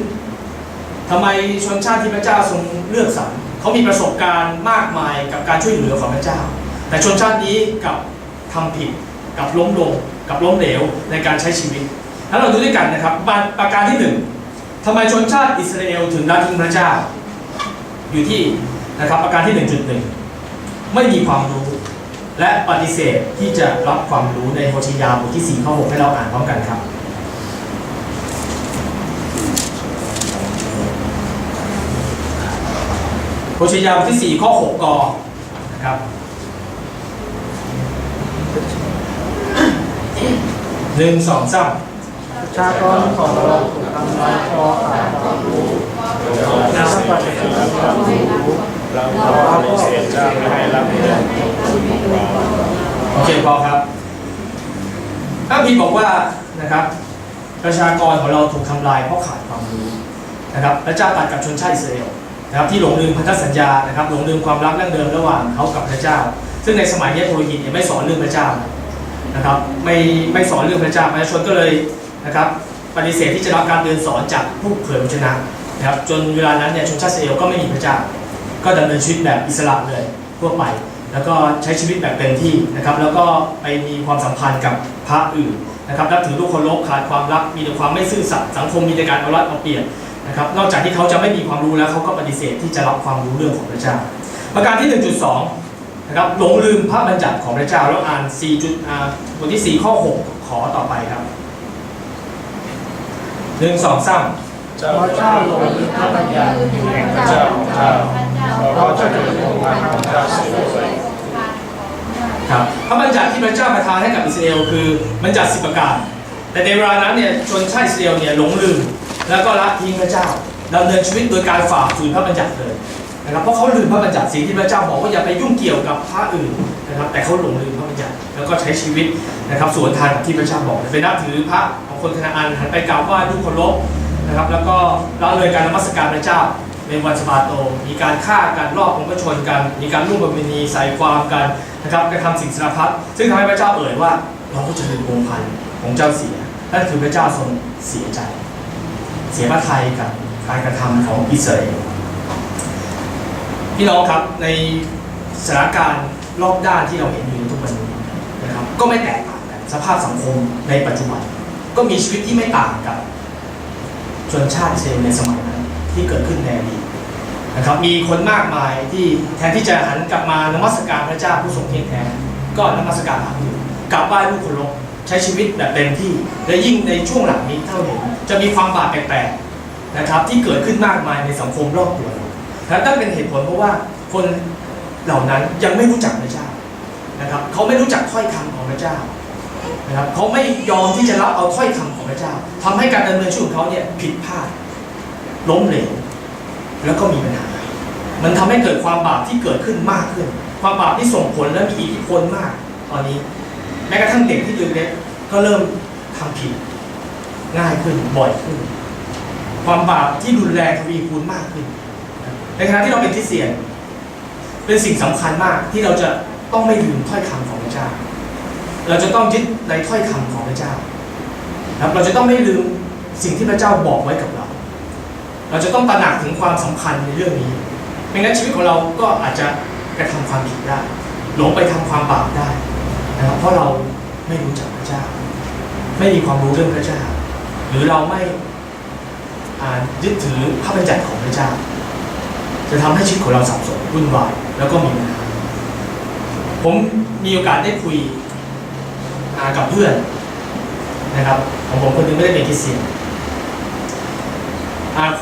ทำไมชนชาติที่พระเจ้าทรงเลือกสรรเขามีประสบการณ์มากมายกับการช่วยเหลือของพระเจ้าแต่ชนชาตินี้กับทำผิดกับล้มลงกับล้มเหลวในการใช้ชีวิตถ้าเราดูด้วยกันนะครับประการที่1ทำไมชนชาติอิสราเอลถึงละทิ้งพระเจ้าอยู่ที่นะครับประการที่ 1.1 ไม่มีความรู้และปฏิเสธที่จะรับความรู้ในโฮชิยาบทที่4ข้อ6ให้เราอ่านพร้อมกันครับโฮชิยาบทที่4ข้อ6กนะครับ1 2 3ประชากรของเราถูกทำลายเพราะขาดความรู้และปฏิเสธความรู้เราปฏิเสธจะไม่ให้รับเรื่องของเราโอเคพอครับพระพีบอกว่านะครับประชากรของเราถูกทำลายเพราะขาดความรู้นะครับพระเจ้าตรัสกับชนชาติอิสราเอลนะครับที่หลงลืมพันธสัญญานะครับหลงลืมความรักดั้งเดิมระหว่างเขากับพระเจ้าซึ่งในสมัยนี้ปุโรหิตไม่สอนเรื่องพระเจ้า นะครับไม่สอนเรื่องพระเจ้าประชาชนก็เลยนะครับปฏิเสธที่จะรับการเรียนสอนจากผู้เผยพระชนะนะครับจนเวลานั้นเนี่ยชนชาติอิสราเอลก็ไม่มีพระเจ้าก็ดำเนินชีวิตแบบอิสระเลยทั่วไปแล้วก็ใช้ชีวิตแบบเต็มที่นะครับแล้วก็ไปมีความสัมพันธ์กับพระอื่นนะครับนับถือลูกเคารพขาดความรักมีแต่ความไม่ซื่อสัตย์สังคมมีแต่การเอารัดเอาเปรียบนะครับนอกจากที่เขาจะไม่มีความรู้แล้วเขาก็ปฏิเสธที่จะรับความรู้เรื่องของพระเจ้าประการที่ 1.2 นะครับหลงลืมพระบัญญัติของพระเจ้าแล้วอ่านบทที่4ข้อ6ขอต่อไปครับ1 2 3เพราะเจ้าหลงลืมพระบัญญัติแห่งพระเจ้าของเจ้าเพราะเจ้าถือองค์การของเจ้าเสียด้วยครับพระบัญญัติที่พระเจ้าประทานให้กับอิสราเอลคือบัญญัติ10 ประการแต่ในเวลานั้นเนี่ยชนชาติอิสราเอลเนี่ยหลงลืมแล้วก็ละทิ้งพระเจ้าดำเนินชีวิตโดยการฝ่าฝืนพระบัญญัติเลยนะครับเพราะเขาลืมพระบัญญัติสิ่งที่พระเจ้าบอกว่าอย่าไปยุ่งเกี่ยวกับพระอื่นนะครับแต่เขาหลงลืมพระบัญญัติแล้วก็ใช้ชีวิตนะครับสวนทางกับที่พระเจ้าบอกไปนับถือพระของคนคณาอันหันไปกราบไหว้ด้วยเคารพนะครับแล้วก็ละเลยการนมัสการพระเจ้าในวันสะบาโตมีการฆ่ากันลอบองค์พระชนกันมีการร่วมประเวณีใส่ความกันนะครับกระทำสิ่งสารพัดซึ่งทำให้พระเจ้าเอ่ยว่าเราก็จะลืมองค์พันของเจ้าเสียนั่นคือพระเจ้าทรงเสียใจเสียพระทัยกับการกระทำของอิสราเอลพี่น้องครับในสถานการณ์รอบด้านที่เราเห็นอยู่ทุกวันนี้นะครับก็ไม่แตกต่างกันสภาพสังคมในปัจจุบันก็มีชีวิตที่ไม่ต่างกับชนชาติอิสราเอลในสมัยนั้นที่เกิดขึ้นในอดีตนะครับมีคนมากมายที่แทนที่จะหันกลับมานมัสการพระเจ้าผู้ทรงเที่ยงแท้ก็นมัสการพระอื่นกลับไหว้ผู้เคารพใช้ชีวิตแบบเต็มที่และยิ่งในช่วงหลังนี้เท่าเห็นจะมีความบาปแปลกๆนะครับที่เกิดขึ้นมากมายในสังคมรอบตัวเราและนั่นเป็นเหตุผลเพราะว่าคนเหล่านั้นยังไม่รู้จักพระเจ้านะครับเขาไม่รู้จักถ้อยคำของพระเจ้านะครับเขาไม่ยอมที่จะรับเอาถ้อยคำของพระเจ้าทำให้การดำเนินชีวิตของเขาเนี่ยผิดพลาดล้มเหลวแล้วก็มีปัญหามันทำให้เกิดความบาปที่เกิดขึ้นมากขึ้นความบาปที่ส่งผลและมีอิทธิพลมากตอนนี้แม้กระทั่งเด็กที่เล็กๆก็เริ่มทำผิดง่ายขึ้นบ่อยขึ้นความบาปที่รุนแรงทวีคูณมากขึ้นในขณะที่เราเป็นคริสเตียนเป็นสิ่งสำคัญมากที่เราจะต้องไม่ลืมถ้อยคำของพระเจ้าเราจะต้องยึดในถ้อยคำของพระเจ้าครับเราจะต้องไม่ลืมสิ่งที่พระเจ้าบอกไว้กับเราเราจะต้องตระหนักถึงความสำคัญในเรื่องนี้ไม่งั้นชีวิตของเราก็อาจจะกระทำความผิดได้หลงไปทำความบาปได้นะครับเพราะเราไม่รู้จักพระเจ้าไม่มีความรู้เรื่องพระเจ้าหรือเราไม่ยึดถือพระบัญญัติของพระเจ้าจะทำให้ชีวิตของเราสับสนวุ่นวายแล้วก็มีปัญหาผมมีโอกาสได้คุยกับเพื่อนนะครับของผมคนนึงไม่ได้เป็นคริสเตียน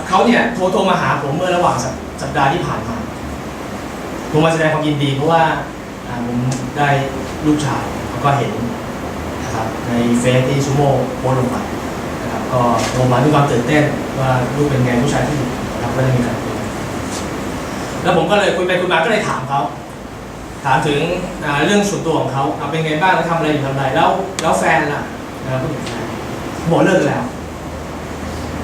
เขาเนี่ยโทรมาหาผมเมื่อระหว่างสัปดาห์ที่ผ่านมาผมมาแสดงความยินดีเพราะว่าผมได้ลูกชายแล้วก็เห็นนะครับในเฟซที่ซูโม่โพสต์ลงไปนะครับก็โทรมาด้วยความตื่นเต้นว่าลูกเป็นไงผู้ชายที่ดีนะครับก็ได้มีการคุยแล้วผมก็เลยคุยไปคุยมาก็เลยถามเขาถามถึงเรื่องส่วนตัวของเขาเป็นไงบ้างแล้วทำอะไรอยู่ทำอะไรแล้วแฟนล่ะนะครับผู้หญิงแฟนบอกเลิกแล้ว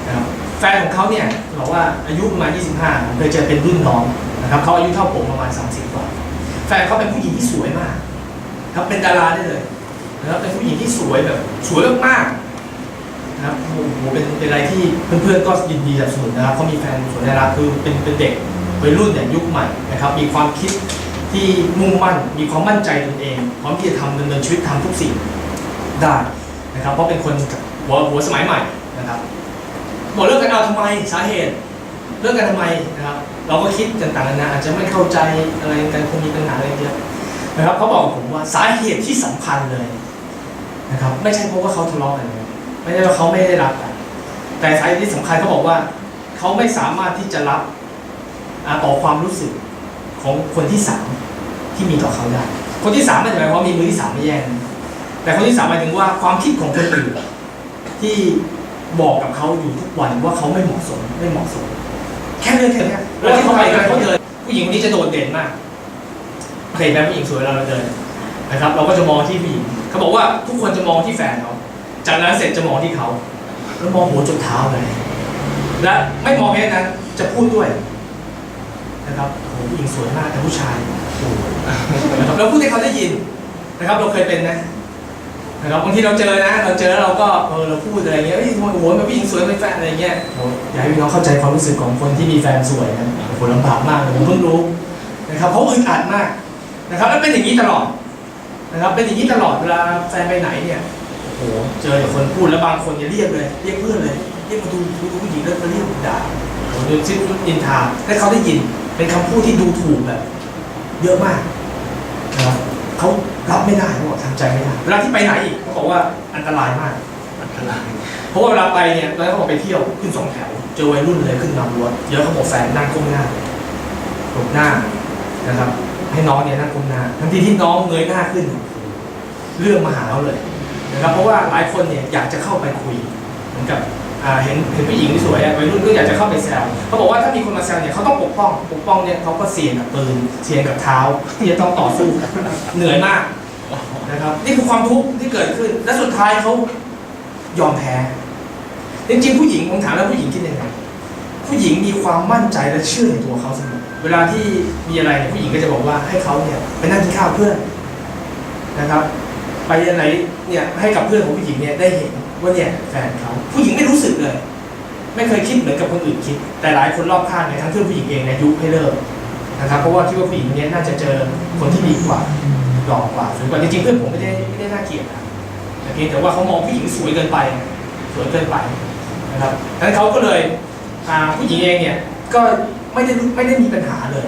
นะครับแฟนของเขาเนี่ยบอกว่าอายุประมาณ25ผมเคยเจอเป็นรุ่นน้องนะครับเขาอายุเท่าผมประมาณ30 กว่าแฟนเขาเป็นผู้หญิงที่สวยมากครับเป็นดาราได้เลยนะครับเป็นผู้หญิงที่สวยแบบสวยมากๆนะครับโอ้โหเป็นอะไรที่เพื่อนๆก็ยินดีสนับสนุนนะครับเขามีแฟนสวยน่ารักคือเป็นเด็กวัยรุ่นเนี่ยยุคใหม่นะครับมีความคิดที่มุ่งมั่นมีความมั่นใจตนเองพร้อมที่จะดำเนินชีวิตทำทุกสิ่งได้นะครับเพราะเป็นคนหัวสมัยใหม่นะครับบอกเลิกกันเอาทำไมสาเหตุเลิกกันทำไมนะครับเราก็คิดต่างๆนานาอาจจะไม่เข้าใจอะไรกันคงมีปัญหาอะไรเยอะนะครับเขาบอกผมว่าสาเหตุที่สำคัญเลยนะครับไม่ใช่เพราะว่าเขาทะเลาะกันไม่ใช่ว่าเขาไม่ได้รักกันแต่สาเหตุที่สำคัญเขาบอกว่าเขาไม่สามารถที่จะรับต่อความรู้สึกของคนที่3ที่มีต่อเขาได้คนที่3ไม่หมายความว่ามีมือที่3ไม่แย่งแต่คนที่3หมายถึงว่าความคิดของคนอื่นที่บอกกับเขาอยู่ทุกวันว่าเขาไม่เหมาะสมแค่เรื่องแค่นี้แล้วที่เขาไปกันเขาเดินผู้หญิงคนนี้จะโดดเด่นมากเคยแบบผู้หญิงสวยเราเดินนะครับเราก็จะมองที่ผู้หญิงเขาบอกว่าทุกคนจะมองที่แฟนเขาจากนั้นเสร็จจะมองที่เขาแล้วมองหัวจนเท้าเลยและไม่มองแค่นั้นจะพูดด้วยนะครับโอ้ผู้หญิงสวยมากแต่ผู้ชายโอ้นะครับเราพูดให้เขาได้ยินนะครับเราเคยเป็นนะ นะครับบางทีเราเจอนะเราเจอแล้วเราก็เราพูดอะไรเงี้ยโอ้โหมันผู้หญิงสวยเป็นแฟนอะไรเงี้ยอยากให้พี่น้องเข้าใจความรู้สึกของคนที่มีแฟนสวยนะโอ้โหลำบากมากเลยผมเพิ่งรู้นะครับเพราะอึดอัดมากนะครับแล้วเป็นอย่างนี้ตลอดนะครับเป็นอย่างนี้ตลอดเวลาแฟนไปไหนเนี่ยโอ้โหเจอแต่คนพูดแล้วบางคนเนี่ยเรียกเลยเรียกเพื่อนเลยเรียกมาดูผู้หญิงแล้วมาเรียกด่าดูซิอินทาให้เขาได้ยินเป็นคำพูดที่ดูถูกแบบเยอะมากนะครับเขารับไม่ได้เขาบอกทำใจไม่ได้เวลาที่ไปไหนอีกเขาบอกว่าอันตรายมากอันตรายเพราะว่าเวลาไปเนี่ยตอนนั้นเขาบอกไปเที่ยวขึ้น2 แถวเจอวัยรุ่นเลยขึ้นนำรถเยอะเขาบอกแฟนนั่งก้มหน้านะครับให้น้องเนี่ยนั่งก้มหน้าทันทีที่น้องเงยหน้าขึ้นเรื่องมาหาเขาเลยนะครับเพราะว่าหลายคนเนี่ยอยากจะเข้าไปคุยเหมือนกับเห็นผู้หญิงที่สวยวัยรุ่นก็อยากจะเข้าไปแซวเขาบอกว่าถ้ามีคนมาแซวเนี่ยเขาต้องปกป้องเนี่ยเขาก็เสี่ยงกับปืนเสี่ยงกับเท้าที่จะต้องต่อสู้เหนื่อยมากนะครับนี่คือความทุกข์ที่เกิดขึ้นและสุดท้ายเขายอมแพ้จริงๆผู้หญิงผมถามแล้วผู้หญิงคิดยังไงผู้หญิงมีความมั่นใจและเชื่อในตัวเขาเสมอเวลาที่มีอะไรเนี่ยผู้หญิงก็จะบอกว่าให้เขาเนี่ยไปนั่งกินข้าวเพื่อนนะครับไปไหนเนี่ยให้กับเพื่อนของผู้หญิงเนี่ยได้เห็นว่าเนี่ยแฟนเขาผู้หญิงไม่รู้สึกเลยไม่เคยคิดเหมือนกับคนอื่นคิดแต่หลายคนรอบข้างเนี่ยทั้งเพื่อนผู้หญิงเองเนี่ยยุให้เลิกนะครับเพราะว่าคิดว่าผู้หญิงคนนี้น่าจะเจอคนที่ดีกว่าหล่อกว่าสวยกว่าจริงๆเพื่อนผมไม่ได้น่าเกลียดนะแต่เพียงแต่ว่าเขามองผู้หญิงสวยเกินไปนะครับดังนั้นเขาก็เลยผู้หญิงเองเนี่ยก็ไม่ได้มีปัญหาเลย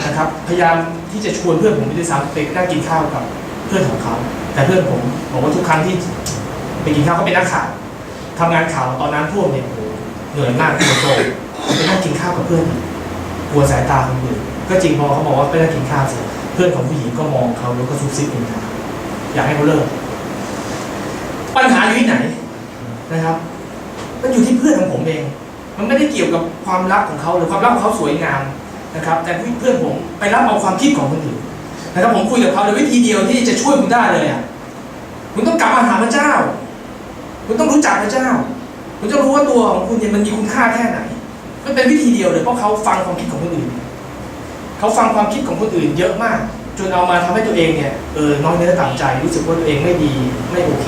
นะครับพยายามที่จะชวนเพื่อนผมไปด้วยซ้ำไปนั่งกินข้าวกับเพื่อนของเขาแต่เพื่อนผมบอกว่าทุกครั้งที่ไปกินข้าวเขาเป็นนักข่าวทำงานข่าวตอนนั้นท่วมเนี่ยเหนื่อยมากที่โตไปนั่งกินข้าวกับเพื่อนกลัวสายตาคนอื่นก็จริงพอเขาบอกว่าไปนั่งกินข้าวเสร็จเพื่อนของผู้หญิงก็มองเขาแล้วก็ซุบซิบเองอยากให้เขาเลิกปัญหาอยู่ที่ไหนนะครับมันอยู่ที่เพื่อนของผมเองมันไม่ได้เกี่ยวกับความรักของเขาหรือความรักของเขาสวยงามนะครับแต่เพื่อนผมไปรับเอาความคิดของคนอื่นนะครับผมคุยกับเขาเลยวิธีเดียวที่จะช่วยคุณได้เลยอ่ะคุณต้องกลับมาหาพระเจ้าคุณต้องรู้จักพระเจ้าคุณจะรู้ว่าตัวของคุณเนี่ยมันมีคุณค่าแค่ไหนมันเป็นวิธีเดียวเลยเพราะเขาฟังความคิดของคนอื่นเขาฟังความคิดของคนอื่นเยอะมากจนเอามาทำให้ตัวเองเนี่ยน้อยเนื้อต่ำใจรู้สึกว่าตัวเองไม่ดีไม่โอเค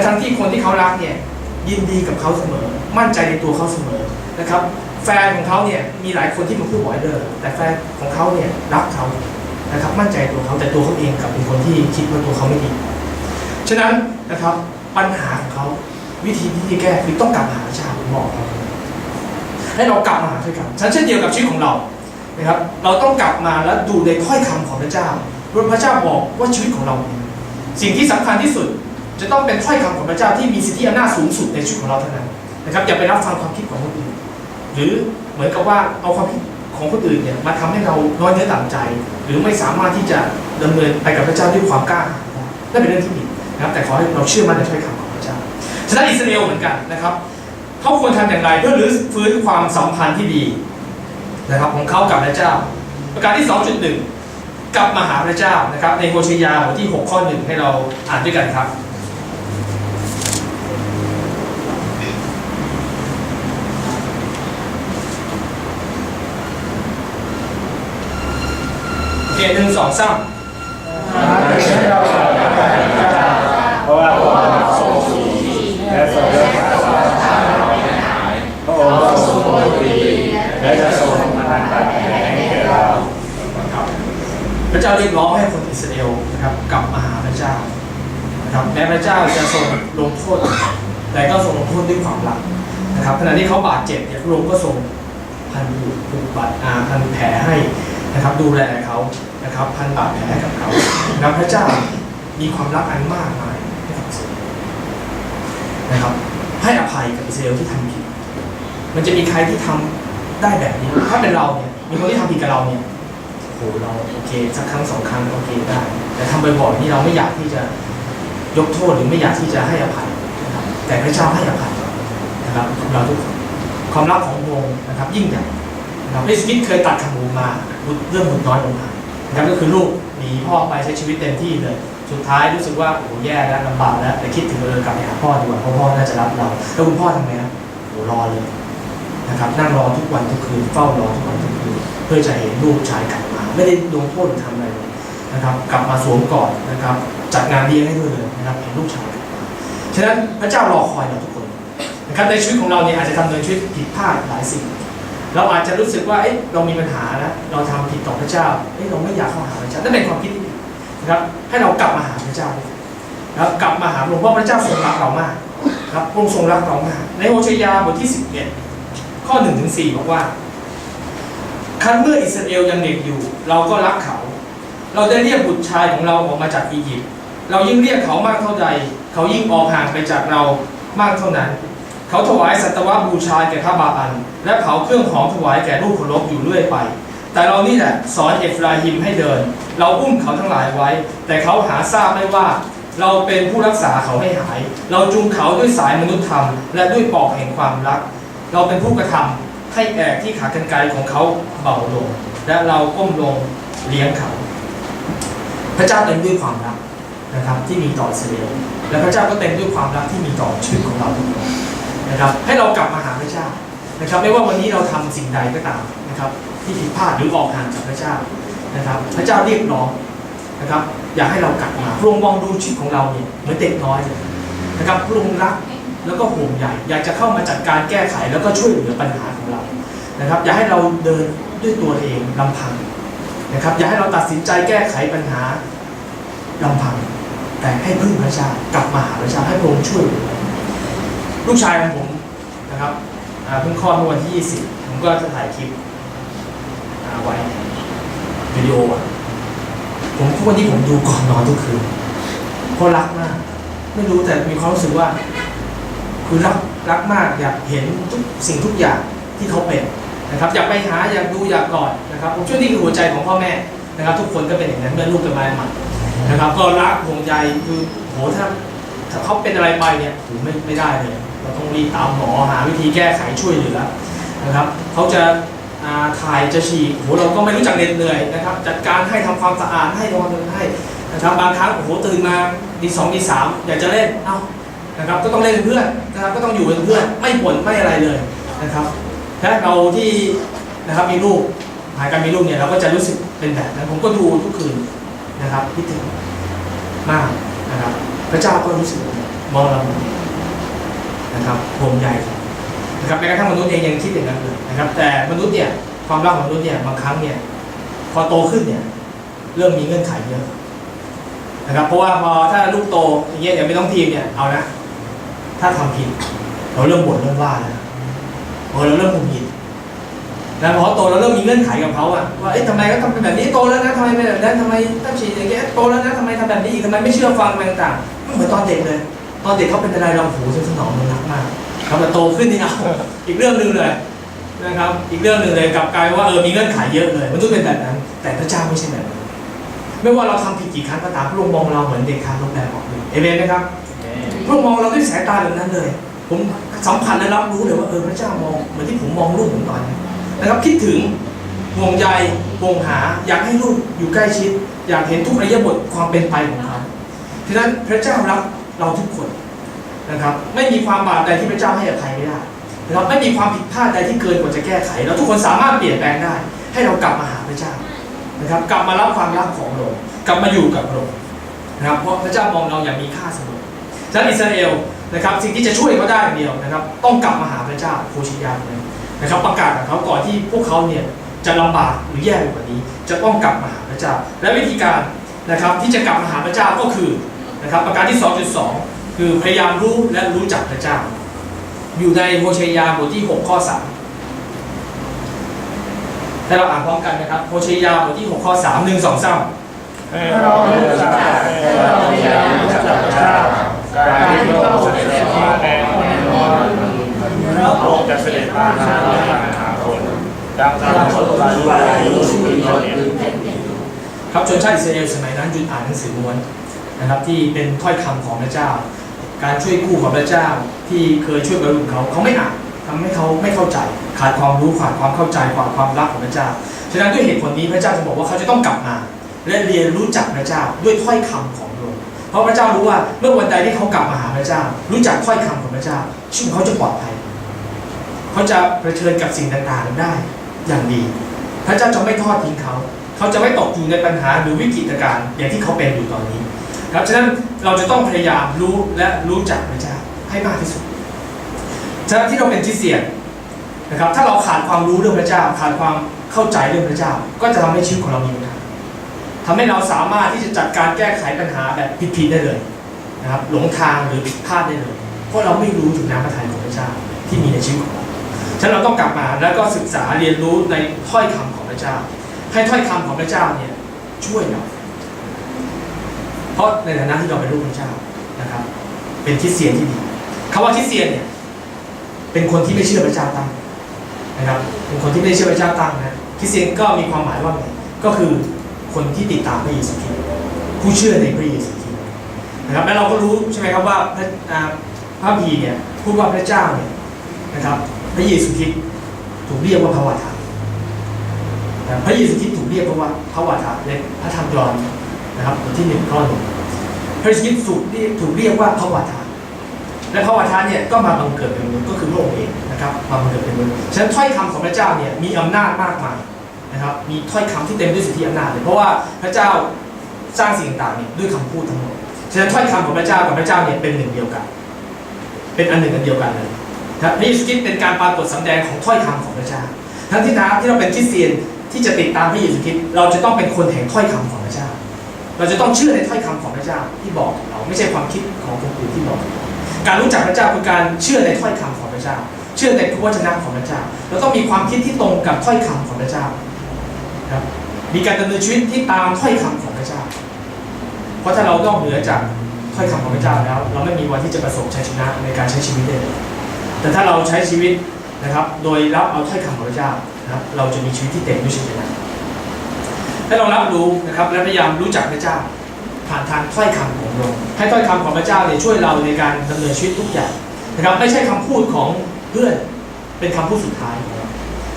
ทั้งที่คนที่เขารักเนี่ยยินดีกับเขาเสมอมั่นใจในตัวเขาเสมอนะครับแฟนของเขาเนี่ยมีหลายคนที่มาพูดบ่อยเลยแต่แฟนของเขาเนี่ยรักเขานะครับมั่นใจตัวเขาแต่ตัวเขาเองกับเป็นคนที่คิดว่าตัวเขาไม่ดีฉะนั้นนะครับปัญหาของเขาวิธีที่แก้คือต้องกลับมาหาพระเจ้าผมบอกเขาให้เรากลับมาหาด้วยกันเช่นเดียวกับชีวิตของเรานะครับเราต้องกลับมาแล้วดูในถ้อยคำของพระเจ้าพระเจ้าบอกว่าชีวิตของเราสิ่งที่สำคัญที่สุดจะต้องเป็นถ้อยคำของพระเจ้าที่มีสิทธิอำนาจสูงสุดในชีวิตของเราเท่านั้นนะครับอย่าไปรับฟังความคิดของคนอื่นหรือเหมือนกับว่าเอาความคิดของคนอื่นเนี่ยมาทำให้เราน้อยเนื้อต่ำใจหรือไม่สามารถที่จะดำเนินไปกับพระเจ้าด้วยความกล้านั่นเป็นเรื่องที่ผิดนะครับแต่ขอให้เราเชื่อมั่นในถ้อยคำของพระเจ้าฉะนั้นอิสราเอลเหมือนกันนะครับเขาควรทำอย่างไรเพื่อรื้อฟื้นความสัมพันธ์ที่ดีนะครับของเขากับพระเจ้าประการที่ 2.1 กลับมาหาพระเจ้านะครับในโฮเชยาบทที่6 ข้อ 1ให้เราอ่านด้วยกันครับ1, 2, 3เพราะว่าพระองค์ทรงสีและทรงเลือกสรรพสัตว์พระองค์ทรงโปรดปรานและจะทรงมาทานบาดแผลให้แก่เราพระเจ้าเรียกร้องให้คนอิสราเอลนะครับกลับมาหาพระเจ้านะครับแม้พระเจ้าจะทรงลงโทษแต่ก็ทรงลงโทษด้วยความรักนะครับขณะที่เขาบาดเจ็บเนี่ยพระองค์ก็ทรงพันบาดพันแผลให้นะครับดูแลเขานะครับพันบาดแผลให้กับเขานะครับพระเจ้ามีความรักอันมากมายให้กับอิสราเอลนะครับให้อภัยกับอิสราเอลที่ทำผิดมันจะมีใครที่ทำได้แบบนี้ถ้าเป็นเราเนี่ยมีคนที่ทำผิดกับเราเนี่ยโอ้เราโอเคสักครั้ง2 ครั้งโอเคได้แต่ทำบ่อยๆนี่เราไม่อยากที่จะยกโทษหรือไม่อยากที่จะให้อภัยนะครับแต่พระเจ้าให้อภัยนะครับเราทุกคนความรักของพระองค์นะครับยิ่งใหญ่นะครับพระเยซูคริสต์เคยตัดขาหมูมาเรื่องบุตรน้อยลงมานะครับก็คือลูกหนีพ่อไปใช้ชีวิตเต็มที่เลยสุดท้ายรู้สึกว่าโอ้แย่แล้วลำบากแล้วแต่คิดถึงกลับไปหาพ่อดีกว่าเพราะพ่อน่าจะรับเราแล้วคุณพ่อทำไงครับโอ้รอเลยนะครับนั่งรอทุกวันทุกคืนเฝ้ารอทุกวันทุกคืนเพื่อจะเห็นลูกชายกลับมาไม่ได้ลงโทษหรือทำอะไรเลย นะครับกลับมาสวมกอดนะครับจัดงานเลี้ยงให้ด้วยเลยนะครับเห็นลูกชายฉะนั้นพระเจ้ารอคอยเราทุกคนนะครับในชีวิตของเราเนี่ยอาจจะทำในชีวิตผิดพลาดหลายสิ่งเราอาจจะรู้สึกว่าเรามีปัญหานะเราทำผิดต่อพระเจ้าเราไม่อยากเข้าหาพระเจ้านั่นเป็นความคิดที่ผิดนะครับให้เรากลับมาหาพระเจ้านะครับกลับมาหาพระองค์เพราะพระเจ้าทรงรักเรามากครับพระองค์ทรงรักเรามากในโฮเชยาบทที่11ข้อ 1-4 บอกว่าครั้นเมื่ออิสราเอลยังเด็กอยู่เราก็รักเขาเราได้เรียกบุตรชายของเราออกมาจากอียิปต์เรายิ่งเรียกเขามากเท่าใดเขายิ่งออกห่างไปจากเรามากเท่านั้นเขาถวายสัตวบูชาแก่พระบาอัลและเผาเครื่องหอมถวายแก่รูปเคารพอยู่เรื่อยไปแต่เรานี่แหละสอนเอฟราฮิมให้เดินเราอุ้มเขาทั้งหลายไว้แต่เขาหาทราบไม่ว่าเราเป็นผู้รักษาเขาให้หายเราจูงเขาด้วยสายมนุษยธรรมและด้วยปอกแห่งความรักเราเป็นผู้กระทำให้แอกที่ขากรรไกรของเขาเบาลงและเราก้มลงเลี้ยงเขาพระเจ้าเต็มด้วยความรักนะครับที่มีต่ออิสราเอลและพระเจ้าก็เต็มด้วยความรักที่มีต่อชีวิตของเราทุกคนนะครับให้เรากลับมาหาพระเจ้านะครับไม่ว่าวันนี้เราทำสิ่งใดก็ตามนะครับที่ผิดพลาดหรือออกห่างจากพระเจ้านะครับพระเจ้าเรียกร้องนะครับอยากให้เรากลับมาพระองค์มองดูชีวิตของเราเนี่ยเหมือนเด็กน้อยเลยนะครับพระองค์รักแล้วก็ห่วงใยอยากจะเข้ามาจัดการแก้ไขแล้วก็ช่วยเหลือปัญหาของเรานะครับอยากให้เราเดินด้วยตัวเองลำพังนะครับอยากให้เราตัดสินใจแก้ไขปัญหาลำพังแต่ให้พึ่งพระเจ้ากลับมาหาพระเจ้าให้พระองค์ช่วยเหลือลูกชายของผมนะครับเพิ่งคลอดเมื่อวันที่20ผมก็จะถ่ายคลิปไว้วิดีโอผมทุกวันที่ผมดูก่อนนอนทุกคืนเพราะรักมากไม่รู้แต่มีความรู้สึกว่าคือรักมากอยากเห็นทุกสิ่งทุกอย่างที่เขาเป็นนะครับอยากไปหาอยากดูอยากกอดนะครับผมเชื่อนี่คือหัวใจของพ่อแม่นะครับทุกคนก็เป็นอย่างนั้นเมื่อลูกจะมาใหม่นะครับก็รักห่วงใยคือโหถ้าเขาเป็นอะไรไปเนี่ยไม่ได้เลยเราต้องรีบตามหมอหาวิธีแก้ไขช่วยเหลือนะครับเขาจะถ่ายจะฉี่โหเราก็ไม่รู้จักเหน็ดเหนื่อยนะครับจัดการให้ทำความสะอาดให้นอนให้นะครับบางครั้งโอ้โหตื่นมาตี 2 ตี 3อยากจะเล่นนะครับก็ต้องเล่นเป็นเพื่อนนะครับก็ต้องอยู่เป็นเพื่อนไม่บ่นไม่อะไรเลยนะครับถ้าเราที่นะครับมีลูกหายการมีลูกเนี่ยเราก็จะรู้สึกเป็นแบบนั้นผมก็ดูทุกคืนนะครับคิดถึงมากนะครับพระเจ้าก็รู้สึกมองเรานะครับห่วงใยนะครับแม้กระทั่งมนุษย์เองยังคิดอย่างนั้นเลยนะครับแต่มนุษย์เนี่ยความรักของมนุษย์เนี่ยบางครั้งเนี่ยพอโตขึ้นเนี่ยเริ่มมีเงื่อนไขเยอะนะครับเพราะว่าพอถ้าลูกโตอย่างเงี้ยอย่างไม่ต้องทีมเนี่ยเอานะถ้าทำผิดเราเริ่มบ่นเริ่มว่าแล้วเราเริ่มหงุดหงิดแล้วพอโตเราเริ่มมีเงื่อนไขกับเขาอะว่าทำไมก็ทำแบบนี้โตแล้วนะทำไมไม่แบบนั้นทำไมตั้งฉีดอย่างเงี้ยโตแล้วนะทำไมทำแบบนี้อีกทำไมไม่เชื่อฟังอะไรต่างๆไม่เหมือนตอนเด็กเลยตอนเด็กเขาเป็นอะไรเราหูสนองมันรักมากครับแต่โตขึ้นนี่เอาอีกเรื่องนึงเลยนะครับอีกเรื่องนึงเลยกลับกลายว่ามีเงื่อนไขเยอะเลยมันต้องเป็นแบบนั้นแต่พระเจ้าไม่ใช่แบบนั้นไม่ว่าเราทำผิดกี่ครั้งก็ตามพระองค์มองเราเหมือนเด็กทารกแรกออกเลยเอเมนไหมครับพระองค์มองเราด้วยสายตาแบบนั้นเลยผมสัมผัสและรับรู้เลยว่าพระเจ้ามองเหมือนที่ผมมองลูกผมตอนนี้นะครับคิดถึงห่วงใยห่วงหาอยากให้ลูกอยู่ใกล้ชิดอยากเห็นทุกอริยบทความเป็นไปของเขาฉะนั้นพระเจ้ารักเราทุกคนนะครับไม่มีความบาปใดที่พระเจ้าให้อภัยไม่ได้นะครับไม่มีความผิดพลาดใดที่เกินกว่าจะแก้ไขเราทุกคนสามารถเปลี่ยนแปลงได้ให้เรากลับมาหาพระเจ้านะครับกลับมารับความรักของเรากลับมาอยู่กับเรานะครับเพราะพระเจ้ามองเราอย่างมีค่าเสมอฉะนั้นอิสราเอลนะครับสิ่งที่จะช่วยเขาได้อย่างเดียวนะครับต้องกลับมาหาพระเจ้าโคชิยาเลยนะครับประกาศกับเขาก่อนที่พวกเขาเนี่ยจะลำบากหรือแย่ไปกว่านี้จะต้องกลับมาหาพระเจ้าและวิธีการนะครับที่จะกลับมาหาพระเจ้าก็คือนะครับประการที่ 2.2 คือพยายามรู้และรู้จักพระเจ้าอยู่ในโฮเชยาบทที่6ข้อ3ให้เราอ่านพร้อมกันนะครับโฮเชยาบทที่6ข้อ3 1 2 3ให้เรารู้จักให้เราพยายามรู้จักพระเจ้าการที่พระองค์เสด็จมาในคนน้อยพระองค์จะเสด็จมาหาคนดังนั้นคนรู้สิ่งที่เราเห็นครับชนชาติอิสราเอลสมัยนั้นหยุดอ่านหนังสือม้วนนะครับที่เป็นถ้อยคำของพระเจ้าการช่วยกู้ของพระเจ้าที่เคยช่วยบรรลุเขาไม่อ่านทำให้เขาไม่เข้าใจขาดความรู้ขาดความเข้าใจขาดความรักของพระเจ้าฉะนั้นด้วยเหตุผลนี้พระเจ้าจะบอกว่าเขาจะต้องกลับมาและเรียนรู้จักพระเจ้าด้วยถ้อยคำของพระองค์เพราะพระเจ้ารู้ว่าเมื่อวันใดที่เขากลับมาหาพระเจ้ารู้จักถ้อยคำของพระเจ้าชีวิตเขาจะปลอดภัยเขาจะเผชิญกับสิ่งต่างๆได้อย่างดีพระเจ้าจะไม่ทอดทิ้งเขา เขาจะไม่ตกอยู่ในปัญหาหรือวิกฤตการณ์อย่างที่เขาเป็นอยู่ตอนนี้ครับฉะนั้นเราจะต้องพยายามรู้และรู้จักพระเจ้าให้มากที่สุดฉะนั้นที่เราเป็นคริสเตียนนะครับถ้าเราขาดความรู้เรื่องพระเจ้าขาดความเข้าใจเรื่องพระเจ้าก็จะทำให้ชีวิตของเรามีปัญหาทำให้เราสามารถที่จะจัดการแก้ไขปัญหาแบบผิดๆได้เลยนะครับหลงทางหรือผิดพลาดได้เลยเพราะเราไม่รู้ถึงน้ำพระทัยของพระเจ้าที่มีในชีวิตของเราฉะนั้นเราต้องกลับมาแล้วก็ศึกษาเรียนรู้ในถ้อยคำของพระเจ้าให้ถ้อยคำของพระเจ้าเนี่ยช่วยเราเพราะในฐานะที่เราเป็นลูกพระเจ้านะครับเป็นคริสเตียนที่ดีคำว่าคริสเตียนเนี่ยเป็นคนที่ไม่เชื่อพระเจ้าตั้งนะครับเป็นคนที่ไม่เชื่อพระเจ้าตั้งนะคริสเตียนก็มีความหมายว่าไงก็คือคนที่ติดตามพระเยซูคริสต์ผู้เชื่อในพระเยซูคริสต์นะครับและเราก็รู้ใช่ไหมครับว่าพระคัมภีร์เนี่ยพูดว่าพระเจ้าเนี่ยนะครับพระเยซูคริสต์ถูกเรียกว่าพระวจนะพระเยซูคริสต์ถูกเรียกว่าพระวจนะในพระธรรมยอห์นนะครับบทที่1 ข้อ 1พระเยซูคริสต์ถูกเรียกว่าพระวจนะและพระวจนะเนี่ยก็มาบังเกิดเป็นมนุษย์ก็คือพระองค์เองนะครับมาบังเกิดเป็นมนุษย์ฉะนั้นถ้อยคำของพระเจ้าเนี่ยมีอำนาจมากมายนะครับมีถ้อยคำที่เต็มด้วยสิทธิอำนาจเลยเพราะว่าพระเจ้าสร้างสิ่งต่างๆเนี่ยด้วยคำพูดทั้งหมดฉะนั้นถ้อยคำของพระเจ้ากับพระเจ้าเนี่ยเป็นหนึ่งเดียวกันเป็นอันหนึ่งอันเดียวกันเลยนะพระเยซูคริสต์เป็นการปรากฏสำแดงของถ้อยคำของพระเจ้าทั้งที่เราเป็นคริสเตียนที่จะติดตามพระเยซูคริสต์เราจะต้องเป็นคนแห่งถ้อยคำของพระเจ้าเราจะต้องเชื่อในถ้อยคำของพระเจ้าที่บอกเราไม่ใช่ความคิดของคนอื่นที่บอกการรู้จักพระเจ้าคือการเชื่อในถ้อยคำของพระเจ้าเชื่อในพระวจนะของพระเจ้าเราต้องมีความคิดที่ตรงกับถ้อยคำของพระเจ้าครับมีการดำเนินชีวิตที่ตามถ้อยคำของพระเจ้าเพราะถ้าเราต้องเหนือจากถ้อยคำของพระเจ้าแล้วเราไม่มีวันที่จะประสบชัยชนะในการใช้ชีวิตได้เลยแต่ถ้าเราใช้ชีวิตนะครับโดยรับเอาถ้อยคำของพระเจ้านะครับเราจะมีชีวิตที่เต็มด้วยชัยชนะให้เรารับรู้นะครับและพยายามรู้จักพระเจ้าผ่านทางถ้อยคำของเราให้ถ้อยคำของพระเจ้าเนี่ยช่วยเราในการดำเนินชีวิตทุกอย่างนะครับไม่ใช่คำพูดของเพื่อนเป็นคำพูดสุดท้ายของเรา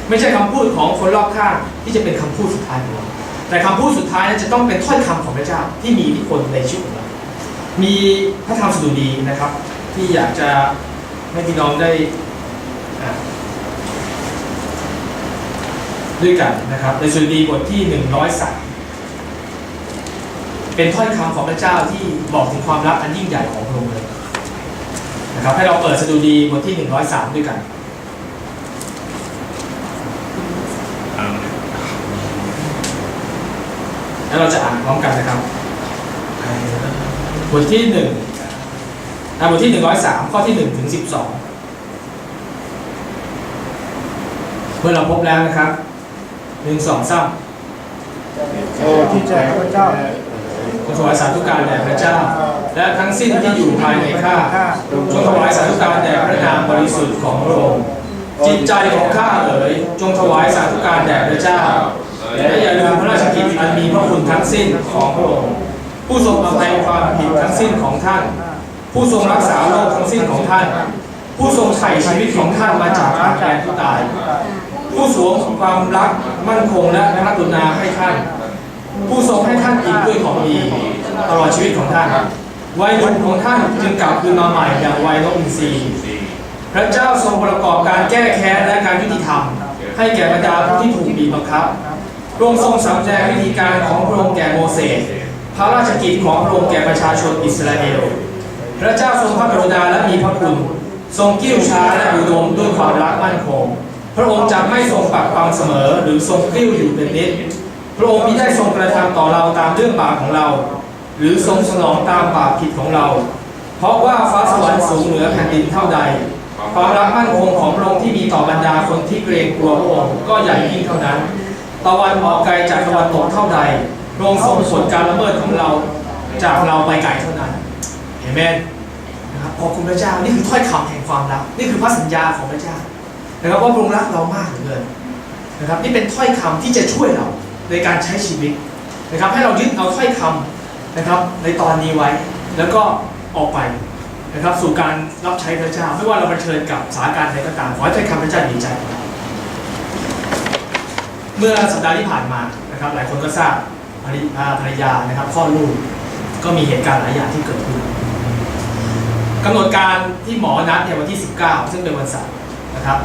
ไม่ใช่คำพูดของคนรอบข้างที่จะเป็นคำพูดสุดท้ายของเราแต่คำพูดสุดท้ายนั้นจะต้องเป็นถ้อยคำของพระเจ้าที่มีอิทธิพลในชีวิตของเรามีพระธรรมสดุดีนะครับที่อยากจะให้พี่น้องได้ด้วยกันนะครับในสดุดีบทที่103เป็นถ้อยคำของพระเจ้าที่บอกถึงความรักอันยิ่งใหญ่ของพระองค์เลยนะครับให้เราเปิดสดุดีบทที่103ด้วยกันแล้วเราจะอ่านพร้อมกันนะครับบทที่บทที่103ข้อที่1ถึง12เมื่อเราพบแล้วนะครับ1 2 3โอ้ที่แจกพระเจ้าจงถวายสาธุการแด่พระเจ้าและทั้งสิ้นที่อยู่ภายในข้าจงถวายสาธุการแด่พระนามบริสุทธิ์ของพระองค์จิตใจของข้าเอ๋ยจงถวายสาธุการแด่พระเจ้าและอย่าลืมพระราชกิจอันมีพระคุณทั้งสิ้นของพระองค์ผู้ทรงอภัยความผิดทั้งสิ้นของท่านผู้ทรงรักษาโรคทั้งสิ้นของท่านผู้ทรงไถ่ชีวิตของท่านมาจากการแก่ผู้ตายผู้สวมความรักมั่นคงและพระกรุณาให้ท่านผู้ทรงให้ท่านอิ่มด้วยของดีตลอดชีวิตของท่านวัยหนุ่มของท่านจึงกลับคืนมาใหม่อย่างวัยนกอินทรีพระเจ้าทรงประกอบการแก้แค้นและการยุติธรรมให้แก่บรรดาผู้ที่ถูกบีบบังคับพระองค์ทรงสำแดงวิธีการของพระองค์แก่โมเสสพระราชกิจของพระองค์แก่ประชาชนอิสราเอลพระเจ้าทรงพระกรุณาและมีพระคุณทรงกิ้วช้าและอุดมด้วยความรักมั่นคงพระองค์จะไม่ทรงปักปังเสมอหรือทรงกิ้วอยู่เป็นนิดพระองค์มิได้ทรงกระทำต่อเราตามเรื่องบาปของเราหรือทรงสนองตามบาปผิดของเราเพราะว่าฟ้าสวรรค์สูงเหนือแผ่นดินเท่าใดความรักมั่นคงของพระองค์ที่มีต่อบรรดาคนที่เกรงกลัวพระองค์ก็ใหญ่ยิ่งเท่านั้นตะวันออกไกลจากตะวันตกเท่าใดพระองค์ทรงผลการละเมิดของเราจากเราไปไกลเท่านั้นเอเมนนะครับขอบคุณพระเจ้านี่คือถ้อยคำแห่งความรักนี่คือพระสัญญาของพระเจ้านะครับว่าพระองค์รักเรามากเหลือเกินนะครับนี่เป็นถ้อยคำที่จะช่วยเราในการใช้ชีวิตนะครับให้เรายึดเอาถ้อยคำนะครับในตอนนี้ไว้แล้วก็ออกไปนะครับสู่การรับใช้พระเจ้าไม่ว่าเราเผชิญกับสถานการณ์ใดก็ตามขอให้ถ้อยคำพระเจ้าดีใจของเราเมื่อสัปดาห์ที่ผ่านมานะครับหลายคนก็ทราบภรรยานะครับคลอดลูกก็มีเหตุการณ์หลายอย่างที่เกิดขึ้นกำหนดการที่หมอนัดในวันที่19ซึ่งเป็นวันเสาร์นะครับ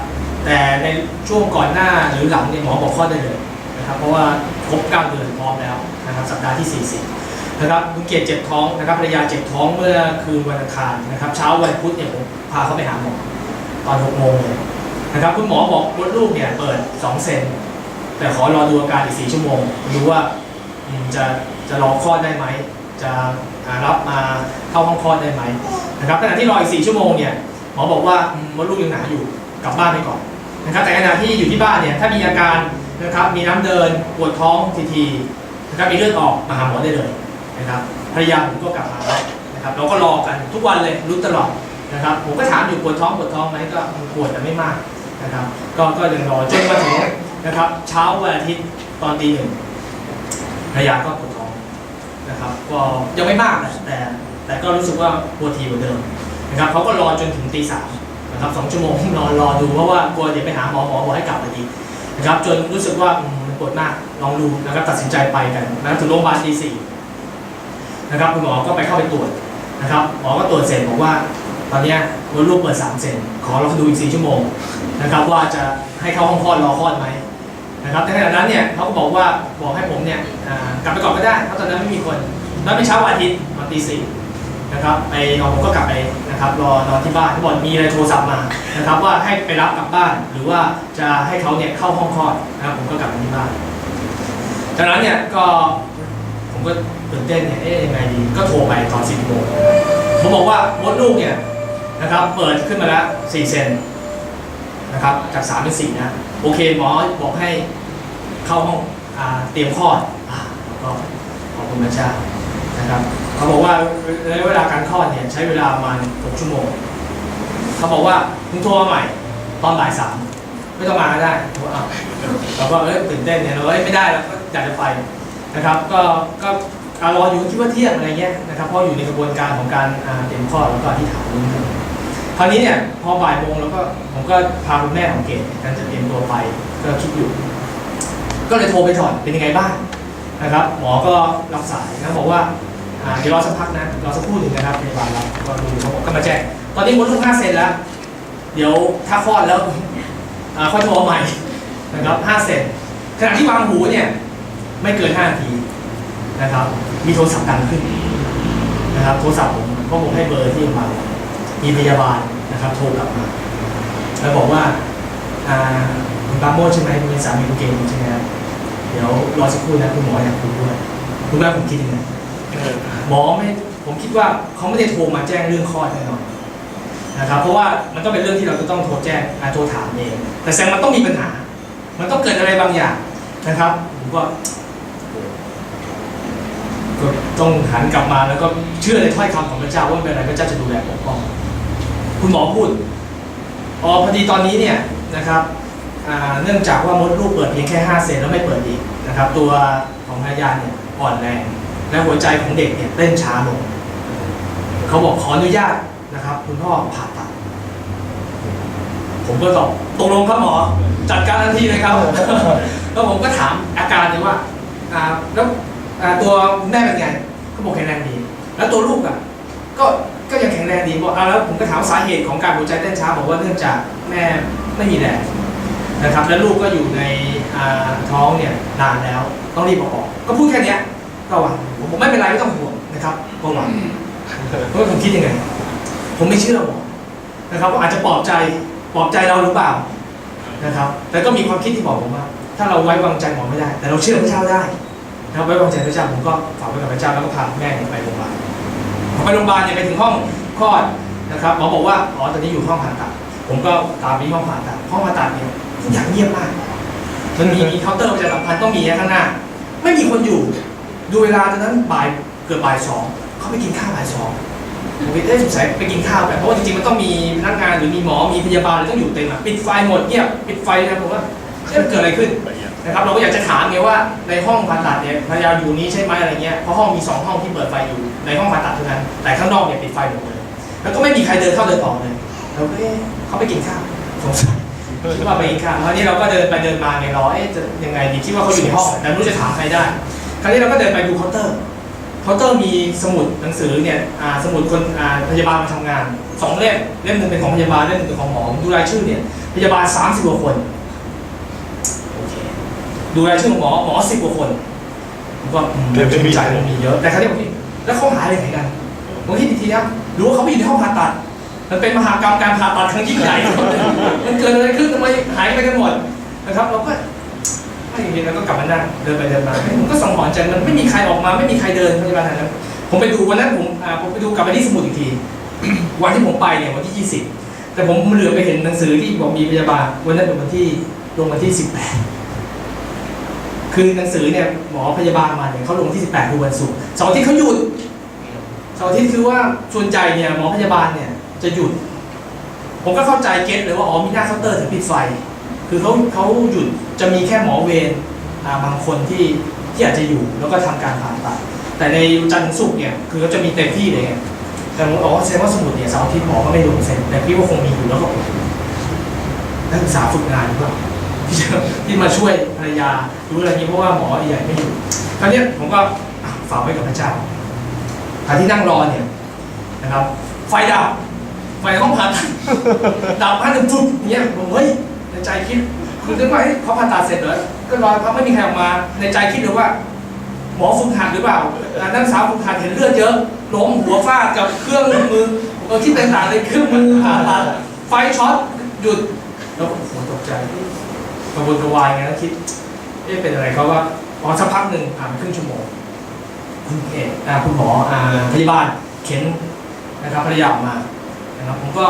แต่ในช่วงก่อนหน้าหรือหลังเนี่ยหมอบอกคลอดได้เลยนะ นะครับเพราะว่าครบ9 เดือนพร้อมแล้วนะครับสัปดาห์ที่40นะครับคุณเกียรติเจ็บท้องนะครับภรรยาเจ็บท้องเมื่อคืนวันอังคารนะครับเช้าวันพุธเนี่ยผมพาเขาไปหาหมอตอน6 โมงเลยนะครับคุณหมอบอกมดลูกเนี่ยเปิด2 เซนแต่ขอรอดูอาการอีก4 ชั่วโมงดูว่าจะรอคลอดได้ไหมจะรับมาเข้าห้องคลอดได้ไหมนะครับขณะที่รออีก4 ชั่วโมงเนี่ยหมอบอกว่ามดลูกยังหนาอยู่กลับบ้านไปก่อนนะครับแต่ขณะที่อยู่ที่บ้านเนี่ยถ้ามีอาการนะครับมีน้ำเดินปวดท้องทีๆนะครับมีเลือดออกมาหาหมอได้เลยนะครับภรรยาผมก็กลับมาแล้วนะครับเราก็รอกันทุกวันเลยรู้ตลอดนะครับผมก็ถามอยู่ปวดท้องไหมก็ปวดแต่ไม่มากนะครับก็ยังรอจนมาถึงนะครับเช้าวันอาทิตย์ตอนตี 1ภรรยาก็ปวดท้องนะครับก็ยังไม่มากนะแต่ก็รู้สึกว่าปวดทีกว่าเดิมนะครับเขาก็รอจนถึงตี 3นะครับ2 ชั่วโมงรอดูเพราะว่ากลัวเดี๋ยวไปหาหมอบอกให้กลับมาดีนะครับจนรู้สึกว่ามันปวดมากลองดูนะครับตัดสินใจไปกันนะถึงโรงพยาบาลตี 4นะครับคุณหมอก็ไปเข้าไปตรวจนะครับหมอก็ตรวจเสร็จบอกว่าตอนนี้มดลูกเปิด3 เซนขอเราดูอีก4 ชั่วโมงนะครับว่าจะให้เข้าห้องคลอดรอคลอดไหมนะครับในขณะนั้นเนี่ยเขาก็บอกให้ผมเนี่ยกลับไปก่อนก็ได้เพราะตอนนั้นไม่มีคนแล้วเป็นเช้าวันอาทิตย์ตอนตี 4นะครับผมก็กลับไปนะครับรอนอนที่บ้านที่บอกมีอะไรโทรศัพท์มานะครับว่าให้ไปรับกลับบ้านหรือว่าจะให้เขาเนี่ยเข้าห้องคลอดนะครับผมก็กลับมาที่บ้านจากนั้นเนี่ยก็ผมก็ตื่นเต้นเนี่ยยังไงดีก็โทรไปตอน10 โมงผมบอกว่ามดลูกเนี่ยนะครับเปิดขึ้นมาแล้ว4 เซนนะครับจาก3 เป็น 4นะโอเคหมอบอกให้เข้าห้องเตรียมคลอดก็ขอบคุณพระเจ้านะครับเขาบอกว่าระยะเวลาการคลอดเนี่ยใช้เวลาประมาณ6 ชั่วโมงเขาบอกว่าคุณโทรมาใหม่ตอนบ่าย 3ไม่ต้องมาก็ได้เราก็ตื่นเต้นเนี่ยเราไม่ได้แล้วก็อยากจะไปนะครับก็รออยู่คิดว่าเที่ยงอะไรเงี้ยนะครับเพราะอยู่ในกระบวนการของการเตรียมคลอดแล้วก็ที่ถามลุ้นกันคราวนี้เนี่ยพอบ่ายโมงแล้วก็ผมก็พาคุณแม่ของเกดกันจะเตรียมตัวไปก็คิดอยู่ก็เลยโทรไปถอดเป็นยังไงบ้างนะครับหมอก็รับสายนะบอกว่าเดี๋ยวรอสักพักนะรอสักครู่หนึ่งนะครับพยาบาลเราก็ดูเขาบอกก็มาแจ้งตอนนี้มดลูก5 เซนแล้วเดี๋ยวถ้าคลอดแล้วค่อยโทรใหม่นะครับ5 เซนขณะที่วางหูเนี่ยไม่เกิน5 นาทีนะครับมีโทรศัพท์ดังขึ้นนะครับโทรศัพท์ผมก็ผมให้เบอร์ที่มามีพยาบาลนะครับโทรกลับมาแล้วบอกว่าคุณปาโมชใช่ไหมคุณเป็นสามีคุณเกณฑ์ใช่ไหมครับเดี๋ยวรอสักครู่นะคุณหมออยากคุยด้วยคุณแม่ผมคิดยังไงหมอไม่ผมคิดว่าเขาไม่ได้โทรมาแจ้งเรื่องคลอดแน่นอนนะครับเพราะว่ามันต้องเป็นเรื่องที่เราจะต้องโทรแจ้งโทรถามเองแต่แสดงมันต้องมีปัญหามันต้องเกิดอะไรบางอย่างนะครับผมก็ต้องหันกลับมาแล้วก็เชื่อในถ้อยคำของพระเจ้าว่าเป็นอะไรพระเจ้าจะดูแลปกป้องคุณหมอพูดพอดีตอนนี้เนี่ยนะครับเนื่องจากว่ามดลูกเปิดเพียงแค่5 เซนแล้วไม่เปิดอีกนะครับตัวของภรรยาเนี่ยอ่อนแรงและหัวใจของเด็กเนี่ยเต้นช้าลงเขาบอกขออนุญาตนะครับคุณพ่อผ่าตัดผมก็ตกลงครับหมอจัดการทันทีเลยครับ แล้วผมก็ถามอาการเลยว่าแล้วตัวแม่เป็นไงเขาบอกแข็งแรงดีแล้วตัวลูกก็ยังแข็งแรงดีบอกแล้วผมก็ถามสาเหตุของการหัวใจเต้นช้าบอกว่าเนื่องจากแม่ไม่มีแรงนะครับและลูกก็อยู่ในท้องเนี่ยนานแล้วต้องรีบออกก็พูดแค่นี้ก็หวังผมไม่เป็นไรไม่ต้องห่วงนะครับก็หวังเพราะผมคิดยังไงผมไม่เชื่อหมอนะครับอาจจะปลอบใจเราหรือเปล่านะครับแต่ก็มีความคิดที่บอกผมว่าถ้าเราไว้วางใจหมอไม่ได้แต่เราเชื่อพระเจ้าได้นะครับไว้วางใจพระเจ้าผมก็ฝากไว้กับพระเจ้าแล้วก็พาแม่ไปโรงพยาบาลไปโรงพยาบาลเนี่ยไปถึงห้องคลอดนะครับหมอบอกว่าตอนนี้อยู่ห้องผ่าตัดผมก็ตามไปห้องผ่าตัดเนี่ยทุกอย่างเงียบมากมันมีเคาน์เตอร์ประชาสัมพันธ์ต้องมีข้างหน้าไม่มีคนอยู่ดูเวลาตอนนั้นเกือบบ่าย 2เขาไปกินข้าวบ่าย 2ผมคิดสงสัยไปกินข้าวแบบเพราะว่าจริงๆมันต้องมีพนักงานหรือมีหมอมีพยาบาลต้องอยู่เต็มปิดไฟหมดเงียบปิดไฟนะผมว่าเกิดอะไรขึ้นนะครับเราก็อยากจะถามไงว่าในห้องผ่าตัดเนี่ยภรรยาอยู่นี้ใช่ไหมอะไรเงี้ยเพราะห้องมี2 ห้องที่เปิดไฟอยู่ในห้องผ่าตัดเท่านั้นแต่ข้างนอกเนี่ยปิดไฟหมดเลยแล้วก็ไม่มีใครเดินเข้าเดินออกเลยเราก็เขาไปกินข้าวสงสัยคิดว่าไปกินข้าวคราวนี้เราก็เดินไปเดินมาไงรอจะยังไงดีคิดว่าเขาอยู่ในห้องแต่ไม่รู้จะถามใครได้คราวนี้เราก็เดินไปดูเคาน์เตอร์มีสมุดหนังสือเนี่ยสมุดคนพยาบาลมาทำงาน2 เล่มหนึ่งเป็นของพยาบาลเล่มหนึ่งเป็นของหมอดูรายชื่อเนี่ยพยาบาล30 กว่าคนโอเค ดูรายชื่อของหมอ10 กว่าคนผมก็ชื่นใจมันมีเยอะแต่ครั้นี้ผมคิดแล้วเขาหายไปไหนกันผมคิดอีกทีนะรู้ว่าเขาไปอยู่ในห้องผ่าตัดมันเป็นมหากรรมการผ่าตัดครั้งยิ่งใหญ่มันเกิดอะไรขึ้นทำไมหายไปกันหมดนะครับเราก็ไม่เห็นแล้วก็กลับมานั่งเดินไปเดินมาผมก็สังหรณ์ใจมันไม่มีใครออกมาไม่มีใครเดินพยาบาลนั้นผมไปดูวันนั้นผมไปดูกลับไปที่สมุดอีกที วันที่ผมไปเนี่ยวันที่20แต่ผมเหลือไปเห็นหนังสือที่บอกมีพยาบาลวันนั้นเป็นวันที่ลงวันที่18คือหนังสือเนี่ยหมอพยาบาลมาเนี่ยเขาลงที่18คือวันศุกร์เสาร์อาทิตย์เขาหยุดเสาร์อาทิตย์คือว่าส่วนใจเนี่ยหมอพยาบาลเนี่ยจะหยุดผมก็เข้าใจเก็ตเลยว่าอ๋อมีหน้าเคาน์เตอร์ถึงปิดไฟคือเขาหยุดจะมีแค่หมอเวรบางคนที่อาจจะอยู่แล้วก็ทำการผ่าตัดแต่ในจันทร์ถึงศุกร์เนี่ยคือเขาจะมีเต็มที่เลยไงแต่ผมบอกว่าแสดงว่าสมุดเนี่ยเสาร์อาทิตย์หมอก็ไม่ลงเซ็นแต่พี่ว่าคงมีอยู่แล้วก็นักศึกษาฝึกงานหรือเปล่าที่มาช่วยภรรยารู้อะไรนี้เพราะว่าหมอใหญ่ไม่อยู่คราวนี้ผมก็ฝากไว้กับพระเจ้าที่นั่งรอเนี่ยนะครับไฟดับไฟในห้องผ่าตัดดับพัดปุ๊บเนี่ยผมเฮ้ยในใจคิดคือนึกว่าเขาผ่าตัดเสร็จแล้วก็รอพักไม่มีใครออกมาในใจคิดเลยว่าหมอฝึกหัดหรือเปล่านักศึกษาฝึกหัดเห็นเลือดเยอะล้มหัวฟาดกับเครื่องมือที่ต่างๆเลยเครื่องมือผ่าตัดไฟช็อตหยุดแล้วโอ้โหตกใจกระวนกระวายไงแล้วคิดเป็นอะไรเขาว่าพอสักพักหนึ่งผ่านไปครึ่งชั่วโมงคุณหมอพยาบาลเข็นนะครับภรรยาออกมานะครับผมก็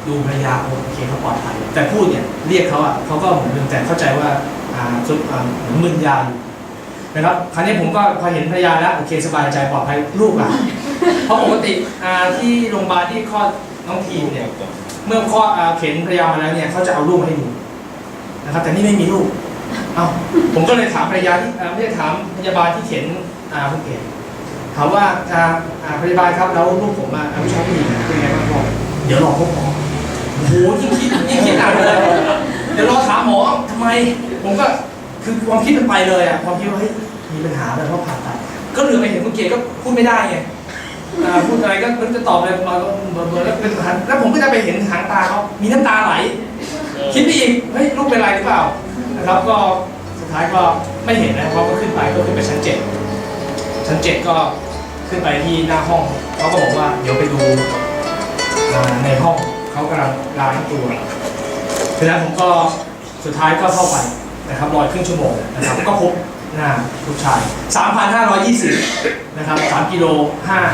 ดูภรรยาโอเคเขาปลอดภัยแต่พูดเนี่ยเรียกเขาเขาก็เหมือนแต่เข้าใจว่าเหมือนมึนยาอยู่นะครับคราวนี้ผมก็พอเห็นภรรยาแล้วโอเคสบายใจปลอดภัยลูกเพราะปกติที่โรงพยาบาลที่คลอดน้องทีมเนี่ยเมื่อคลอดเข็นภรรยามาแล้วเนี่ยเขาจะเอาลูกให้ดูนะครับแต่นี่ไม่มีลูกผมก็เลยถามภรรยาที่ไม่ได้ถามพยาบาลที่เข็นคุณเก๋ถามว่าพยาบาลครับแล้วลูกผมผู้ชายผู้หญิงเป็นไงบ้างบอกเดี๋ยวรอพบหมอโอ้โหยิ่งคิดหนักเลยเดี๋ยวรอถามหมอทำไมผมก็คือความคิดมันไปเลยความคิดว่าเฮ้ยมีปัญหาเลยเพราะผ่าตัดก็เหลือไปเห็นคุณเก๋ก็พูดไม่ได้ไงพูดอะไรก็มันจะตอบอะไรมาก็เบอร์แล้วเป็นแล้วผมก็จะไปเห็นหางตาเขามีน้ำตาไหลคิดไปอีกเฮ้ยลูกเป็นไรหรือเปล่านะครับก็สุดท้ายก็ไม่เห็นนะเขาก็ขึ้นไปชั้น7ก็ขึ้นไปที่หน้าห้องเขาก็บอกว่าเดี๋ยวไปดูในห้องเขากำลังล้างตัวฉะนั้นผมก็สุดท้ายก็เข้าไปนะครับรอครึ่งชั่วโมงนะครับก็พบหน้าลูกชาย 3,520 นะครับ3กิโล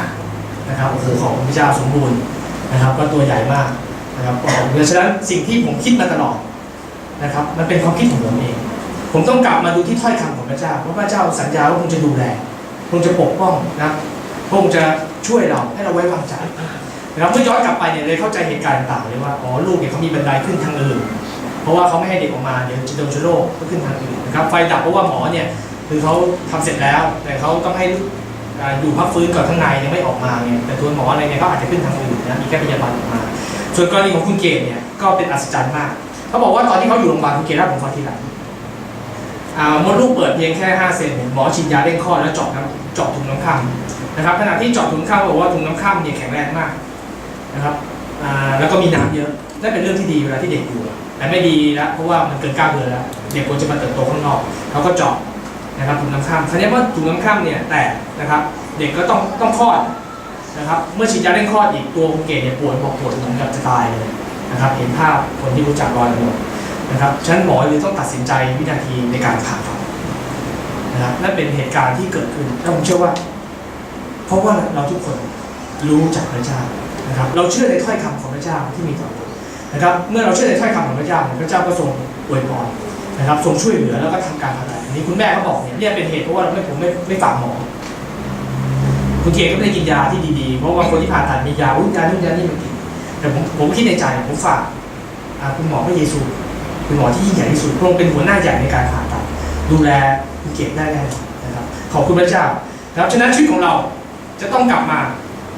5นะครับโอ้โหของพระเจ้าสมบูรณ์นะครับก็ตัวใหญ่มากนะครับเพราะฉะนั้นสิ่งที่ผมคิดมาตลอดนะครับมันเป็นความคิดของผมเองผมต้องกลับมาดูที่ถ้อยคำของพระเจ้าเพราะพระเจ้าสัญญาว่าคงจะดูแลคงจะปกป้องนะคงจะช่วยเราให้เราไว้วางใจนะครับเมื่อย้อนกลับไปเนี่ยเลยเข้าใจเหตุการณ์ต่างเลยว่าลูกเนี่ยเขามีบันไดขึ้นทางอื่นเพราะว่าเขาไม่ให้เด็กออกมาเดี๋ยวจะโดนเชื้อโรคก็ขึ้นทางอื่นนะครับไฟดับเพราะว่าหมอเนี่ยคือเขาทำเสร็จแล้วแต่เขาต้องให้อยู่พักฟื้นก่อนข้างในยังไม่ออกมาไงแต่ตัวหมออะไรเนี่ยก็อาจจะขึ้นทางอื่นนะมีแค่พยาบาลออกมาส่วนกรณีของคุณเกศเนี่ยก็เป็นอัศจรรย์มากเขาบอกว่าตอนที่เขาอยู่โรงพยาบาลคุณเกศรับผมฟังทีหลังมดลูกเปิดเพียงแค่5 เซนหมอฉีดยาเร่งคลอดแล้วเจาะถุงน้ำค่ำนะครับขณะที่เจาะถุงน้ำค่ำบอกว่าถุงน้ำค่ำเนี่ยแข็งแรงมากนะครับแล้วก็มีน้ำเยอะนั่นเป็นเรื่องที่ดีเวลาที่เด็กอยู่แต่ไม่ดีแล้วเพราะว่ามันเกิน9 เดือนแล้วเด็กควรจะมาเติบโตข้างนอกเขาก็เจาะนะครับถุงน้ำค่ำคราวนี้เมื่อถุงน้ำค่ำเนี่ยแตกนะครับเด็กก็ต้องคลอดนะครับเมื่อฉีดยาเร่งคลอดอีกตัวคุณเกศเนี่ยปวดเหมือนกับจะตายเลยนะครับเห็นภาพคนที่รู้จักรอยหมดนะครับฉะนั้นหมอเลยต้องตัดสินใจวินาทีในการผ่าตัดนะครับนั่นเป็นเหตุการณ์ที่เกิดขึ้นและผมเชื่อว่าเพราะว่าเราทุกคนรู้จักพระเจ้านะครับเราเชื่อในถ้อยคำของพระเจ้าที่มีต่อเรานะครับเมื่อเราเชื่อในถ้อยคำของพระเจ้าพระเจ้าก็ทรงอวยพรนะครับทรงช่วยเหลือแล้วก็ทำการผ่าตัดอันนี้คุณแม่เขาบอกเนี่ยเป็นเหตุเพราะว่าผมไม่ฝากหมอคุณเก๋ก็ไม่ได้กินยาที่ดีๆเพราะว่าคนที่ผ่าตัดมียานู่นยานี่มันกินแต่ผมคิดในใจผมฝากคุณหมอพระเยซูคุณหมอที่ยิ่งใหญ่ที่สุดพระองค์เป็นหัวหน้าใหญ่ในการผ่าตัดดูแลคุณเก๋ได้แน่นะครับขอบคุณพระเจ้านะครับฉะนั้นชีวิตของเราจะต้องกลับมา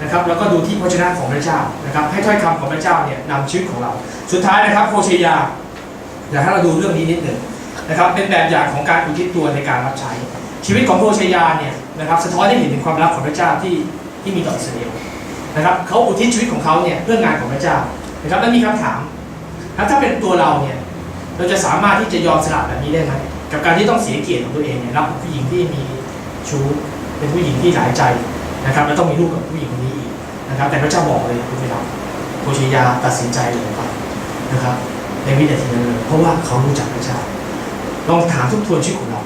นะครับแล้วก็ดูที่พระชนะของพระเจ้านะครับให้ถ้อยคำของพระเจ้าเนี่ยนำชีวิตของเราสุดท้ายนะครับโฮเชยาอยากให้เราดูเรื่องนี้นิดหนึ่งนะครับเป็นแบบอย่างของการอุทิศตัวในการรับใช้ชีวิตของโฮเชยาเนี่ยนะครับสะท้อนให้เห็นถึงความรักของพระเจ้าที่มีต่ออิสราเอลนะครับเขาอุทิศชีวิตของเขาเนี่ยเพื่องานของพระเจ้านะครับแล้วมีคำถามถ้าเป็นตัวเราเนี่ยเราจะสามารถที่จะยอมสละแบบนี้ได้ไหม กับการที่ต้องเสียเกียรติของตัวเองเนี่ยรับผู้หญิงที่มีชู้เป็นผู้หญิงที่หลายใจนะครับแล้วต้องมีลูกกับผู้หญิงคนนี้อีกนะครับแต่พระเจ้าบอกเลยคุณพี่น้องโฮเชยาตัดสินใจเลยไปนะครับในวินาทีนั้นเลยเพราะว่าเขารู้จักพระเจ้าลองถามทบทวนชีวิตของเร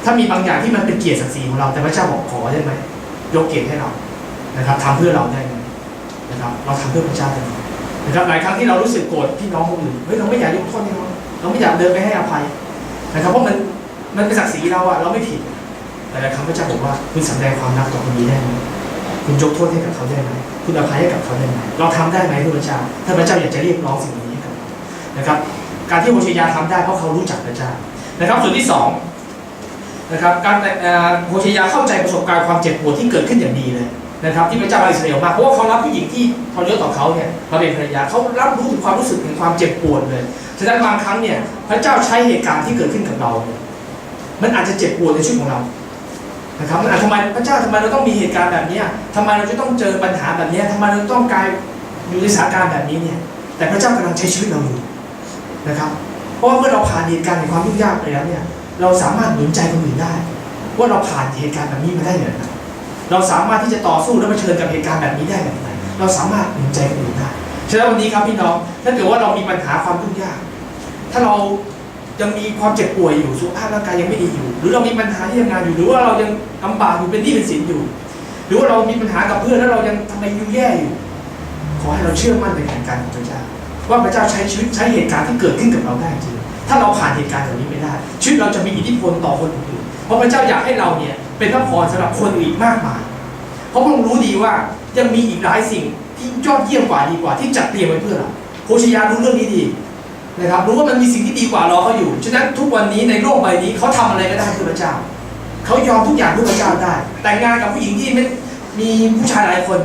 าถ้ามีบางอย่างที่มันเป็นเกียรติศักดิ์ศรีของเราแต่พระเจ้าบอกขอได้ไหมยกเกียรติให้เรานะครับทำเพื่อเราได้ไหมนะครับเราทำเพื่อพระเจ้าได้ไหมนะครับหลายครั้งที่เรารู้สึกโกรธพี่น้องคนอื่นเฮ้ยเราไม่อยากยกโทษให้เขาเราไม่อยากเดินไปให้อภัยนะครับเพราะมันเป็นศักดิ์ศรีเราอะเราไม่ผิดแต่หลายครั้งพระเจ้าบอกว่าคุณสำแดงความรักต่อคนนี้ได้ไหมคุณยกโทษให้กับเขาได้ไหมคุณอภัยให้กับเขาได้ไหมเราทำได้ไหมพระเจ้าถ้าพระเจ้าอยากจะเรียกร้องสิ่งนี้ให้กับเรานะครับการที่โฮเชยาทำได้เพราะเขารู้จักพระเจ้านะครับส่วนที่สองนะครับการโฮเชยาเข้าใจประสบการณ์ความเจ็บปวดที่เกิดขึ้นอย่างดีเลยนะครับที่พระเจ้าอิสราเอลมากเพราะว่าเขารับผู้หญิงที่ทรยศต่อเขาเนี่ยมาเป็นภรรยาเขารับรู้ถึงความรู้สึกถึงความเจ็บปวดเลยฉะนั้นบางครั้งเนี่ยพระเจ้าใช้เหตุการณ์ที่เกิดขึ้นกับเราเนี่ยมันอาจจะเจ็บปวดในชีวิตของเรานะครับมันอาจทำไมพระเจ้าทำไมเราต้องมีเหตุการณ์แบบนี้ทำไมเราจะต้องเจอปัญหาแบบนี้ทำไมเราต้องกลายอยู่ในสถานการณ์แบบนี้เนี่ยแต่พระเจ้ากำลังใช้ชีวิตเราอยู่นะครับเพราะว่าเมื่อเราผ่านเหตุการณ์ในความยุ่งยากไปแล้วเนี่ยเราสามารถหนุนใจคนอื่นได้ว่าเราผ่านเหตุการณ์แบบนี้มาได้อย่างไรเราสามารถที่จะต่อสู้และเผชิญกับเหตุการณ์แบบนี้ได้แบบไหนเราสามารถหนุนใจคนอื่นได้ฉะนั้นวันนี้ครับพี่น้องถ้าเกิดว่าเรามีปัญหาความยุ่งยากถ้าเรายังมีความเจ็บป่วยอยู่สุขภาพร่างกายยังไม่ดีอยู่หรือเรามีปัญหาที่ทำงานอยู่หรือว่าเรายังลำบากอยู่เป็นหนี้เป็นสินอยู่หรือว่าเรามีปัญหากับเพื่อนแล้วเรายังทำไมยุ่งแย่อยู่ขอให้เราเชื่อมั่นในแผนการของพระเจ้าว่าพระเจ้าใช้ชีวิตใช้เหตุการณ์ที่เกิดขึ้นกับเราได้จริงถ้าเราผ่านเหตุการณ์เหล่านี้ไม่ได้ชีวิตเราจะมีอิทธิพลต่อคนอื่นเพราะพระเจ้าอยากให้เราเนี่ยเป็นพระพรสำหรับคนอื่นมากมายเพราะพระองค์รู้ดีว่ายังมีอีกหลายสิ่งที่ยอดเยี่ยมกว่าดีกว่าที่จัดเตรียมไว้เพื่อเราโฮเชยารู้เรื่องนี้ดีนะครับรู้ว่ามันมีสิ่งที่ดีกว่ารอเขาอยู่ฉะนั้นทุกวันนี้ในโลกใบนี้เขาทำอะไรก็ได้เพื่อพระเจ้าเขายอมทุกอย่างเพื่อพระเจ้าได้แต่งงานกับผู้หญิงที่ไม่มีผู้ชายหลายคน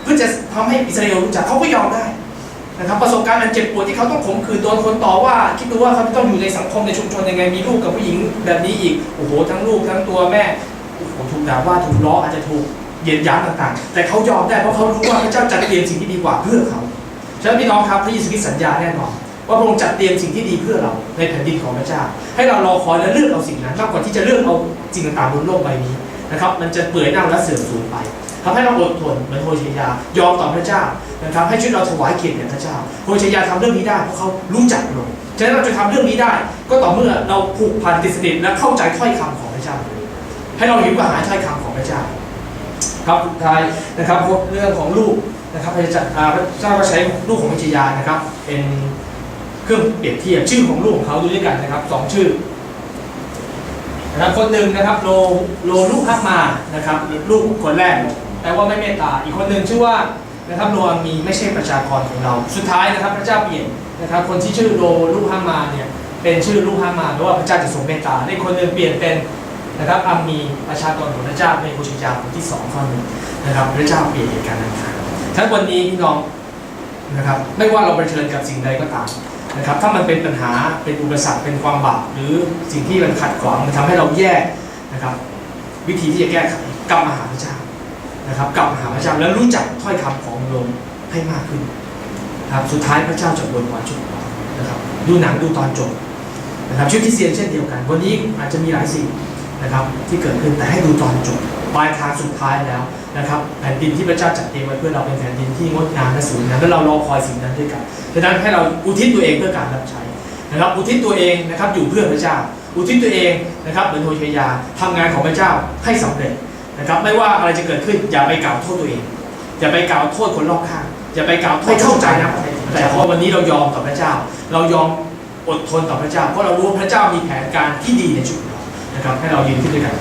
เพื่อจะทำให้อิสราเอลรู้จักเขาก็ยอมได้นะครับประสบการณ์อันเจ็บปวดที่เขาต้องข่มขืนโดนคนต่อว่าคิดดูว่าเขาต้องอยู่ในสังคมในชุมชนยังไงมีลูกกับผู้หญิงแบบนี้อีกโอ้โหทั้งลูกทั้งตัวแม่โอ้โหถูกด่าว่าถูกล้ออาจจะถูกเหยียดหยามต่างๆแต่เขายอมได้เพราะเขารู้ว่าพระเจ้าจัดเตรียมสิ่งที่ดีกว่าเพื่อเขาฉะนั้นพี่น้องครับพระเยซูคริสต์สัญญาแน่นอนว่าพระองค์จัดเตรียมสิ่งที่ดีเพื่อเราในแผ่นดินของพระเจ้าให้เรารอคอยและเลือกเอาสิ่งนั้นมากกว่าที่จะเลือกเอาสิ่งต่างๆบนโลกใบนี้นะครับมันจะเปื่อยเน่าและเสื่อมสูญไปทำให้เราอดทนเหมือนโฮเชยายอมต่อพระเจ้านะครับให้ชีวิตเราถวายเกียรติแด่พระเจ้าโฮเชยาทำเรื่องนี้ได้เพราะเขารู้จักพระองค์ฉะนั้นเราจะทำเรื่องนี้ได้ก็ต่อเมื่อเราผูกพันติดสนิทและเข้าใจถ้อยคำของพระเจ้าให้เราหิวกระหายถ้อยคำของพระเจ้าครับสุดท้ายนะครับเรื่องของลูกนะครับพระเจ้าก็ใช้ลูกของโฮเชยานะครับเป็นเครื่องเปรียบเทียบชื่อของลูกของเขาดูด้วยกันนะครับ2ชื่อนะครับคนหนึ่งนะครับโลลูกฮักมานะครับลูกคนแรกแต่ว่าไม่เมตตาอีกคนหนึ่งชื่อว่านะครับโลอามีไม่ใช่ประชากรของเราสุดท้ายนะครับพระเจ้าเปลี่ยนนะครับคนที่ชื่อโลลูกฮักมาเนี่ยเป็นชื่อลูกฮักมาเพราะว่าพระเจ้าจะทรงเมตตาในคนหนึ่งเปลี่ยนเป็นนะครับอามีประชากรของพระเจ้าในโฮเชยาบทที่2ข้อ 1นะครับพระเจ้าเปลี่ยนเหตุการณ์ต่างๆทั้งวันนี้พี่น้องนะครับไม่ว่าเราเผชิญกับสิ่งใดก็ตามนะครับถ้ามันเป็นปัญหาเป็นอุปสรรคเป็นความบาปหรือสิ่งที่มันขัดขวางมันทำให้เราแย่นะครับวิธีที่จะแก้ไขกลับมาหาพระเจ้านะครับกลับมาหาพระเจ้าแล้วรู้จักถ้อยคำของพระองค์ให้มากขึ้นครับสุดท้ายพระเจ้าจะอวยพรชีวิตของเรานะครับดูหนังดูตอนจบนะครับชีวิตคริสเตียนเช่นเดียวกันวันนี้อาจจะมีหลายสิ่งนะครับที่เกิดขึ้นแต่ให้ดูตอนจบปลายทางสุดท้ายแล้วนะครับแผ่นดินที่พระเจ้าจัดเตรียมไว้เพื่อเราเป็นแผ่นดินที่งดงามและสวยงามและเรารอคอยสิ่งนั้นด้วยกันดังนั้นให้เราอุทิศตัวเองเพื่อการรับใช้นะครับอุทิศตัวเองนะครับอยู่เพื่อพระเจ้าอุทิศตัวเองนะครับเหมือนโฮเชยาทำงานของพระเจ้าให้สำเร็จนะครับไม่ว่าอะไรจะเกิดขึ้นอย่าไปกล่าวโทษตัวเองอย่าไปกล่าวโทษคนรอบข้างอย่าไปกล่าวโทษเข้าใจนะแต่พอวันนี้เรายอมต่อพระเจ้าเรายอมอดทนต่อพระเจ้าเพราะเรารู้ว่าพระเจ้ามีแผนการที่ดีในชีวิตเรานะครับให้เรายืนขึ้นด้วยกัน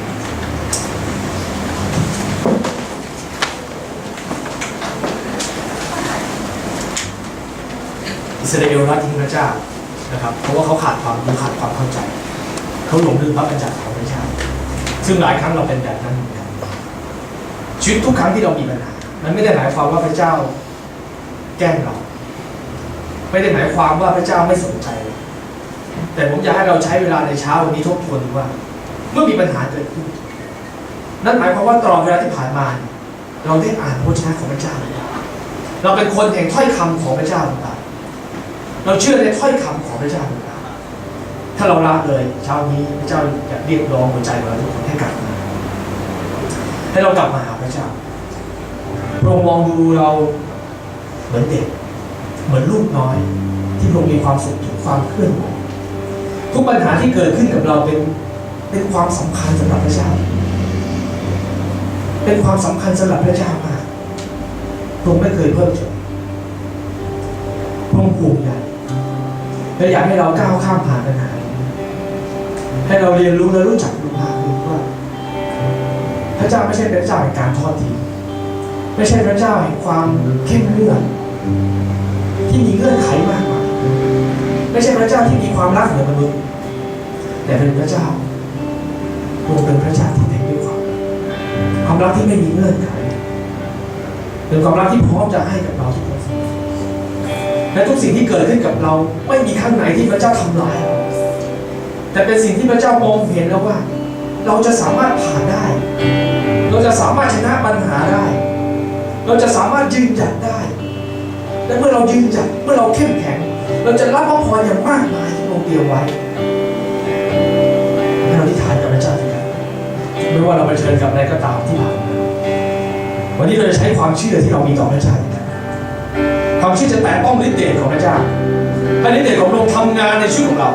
อิสราเอลละทิ้งพระเจ้านะครับเพราะว่าเขาขาดความรู้ขาดความเข้าใจเขาหลงลืมพระบัญญัติของพระเจ้าซึ่งหลายครั้งเราเป็นแบบนั้นเหมือนกันชีวิตทุกครั้งที่เรามีปัญหามันไม่ได้หมายความว่าพระเจ้าแกล้งเราไม่ได้หมายความว่าพระเจ้าไม่สนใจแต่ผมอยากให้เราใช้เวลาในเช้าวันนี้ทบทวนดูว่าเมื่อมีปัญหาเกิดขึ้นนั่นหมายความว่าตลอดเวลาที่ผ่านมาเราได้อ่านพระวจนะของพระเจ้าเราเป็นคนแห่งถ้อยคำของพระเจ้าหรือเปล่าเราเชื่อในถ้อยคำของพระเจ้าหรือเปล่า ถ้าเรารับเลยเช้านี้พระเจ้าอยากเรียกร้องหัวใจของเราทุกคนให้กลับมาให้เรากลับมาหาพระเจ้าพระองค์มองดูเราเหมือนเด็กเหมือนลูกน้อยที่พระองค์มีความสุขถึงความเคลื่อนไหวทุกปัญหาที่เกิดขึ้นกับเราเป็นความสำคัญสำหรับพระเจ้าเป็นความสำคัญสำหรับพระเจ้ามากพระองค์ไม่เคยเพิกเฉยพระองค์ห่วงใยและอยากให้เราก้าวข้ามผ่านปัญหาให้เราเรียนรู้และรู้จักรู้มากขึ้นว่าพระเจ้าไม่ใช่เป็นพระเจ้าแห่งการทอดทิ้งไม่ใช่พระเจ้าแห่งความเข้มงวดที่มีเงื่อนไขมากมายไม่ใช่พระเจ้าที่มีความรักเหนือมนุษย์แต่เป็นพระเจ้าพระองค์เป็นพระเจ้าที่เต็มด้วยความรักที่ไม่มีเงื่อนไขเป็นความรักที่พร้อมจะให้กับเราทุกคนและทุกสิ่งที่เกิดขึ้นกับเราไม่มีครั้งไหนที่พระเจ้าทำลายเราแต่เป็นสิ่งที่พระเจ้ามองเห็นแล้วว่าเราจะสามารถผ่านได้เราจะสามารถชนะปัญหาได้เราจะสามารถยืนหยัดได้และเมื่อเรายืนหยัดเมื่อเราเข้มแข็งเราจะรับพระพรอย่างมากมายที่พระองค์เตรียมไว้ให้เราอธิษฐานกับพระเจ้าด้วยกันไม่ว่าเราเผชิญกับอะไรก็ตามที่ผ่านมาวันนี้เราจะใช้ความเชื่อที่เรามีต่อพระเจ้าความเชื่อจะแตะต้องฤทธิ์เดชของพระเจ้าให้ฤทธิ์เดชของพระองค์ทำงานในชีวิตของเรา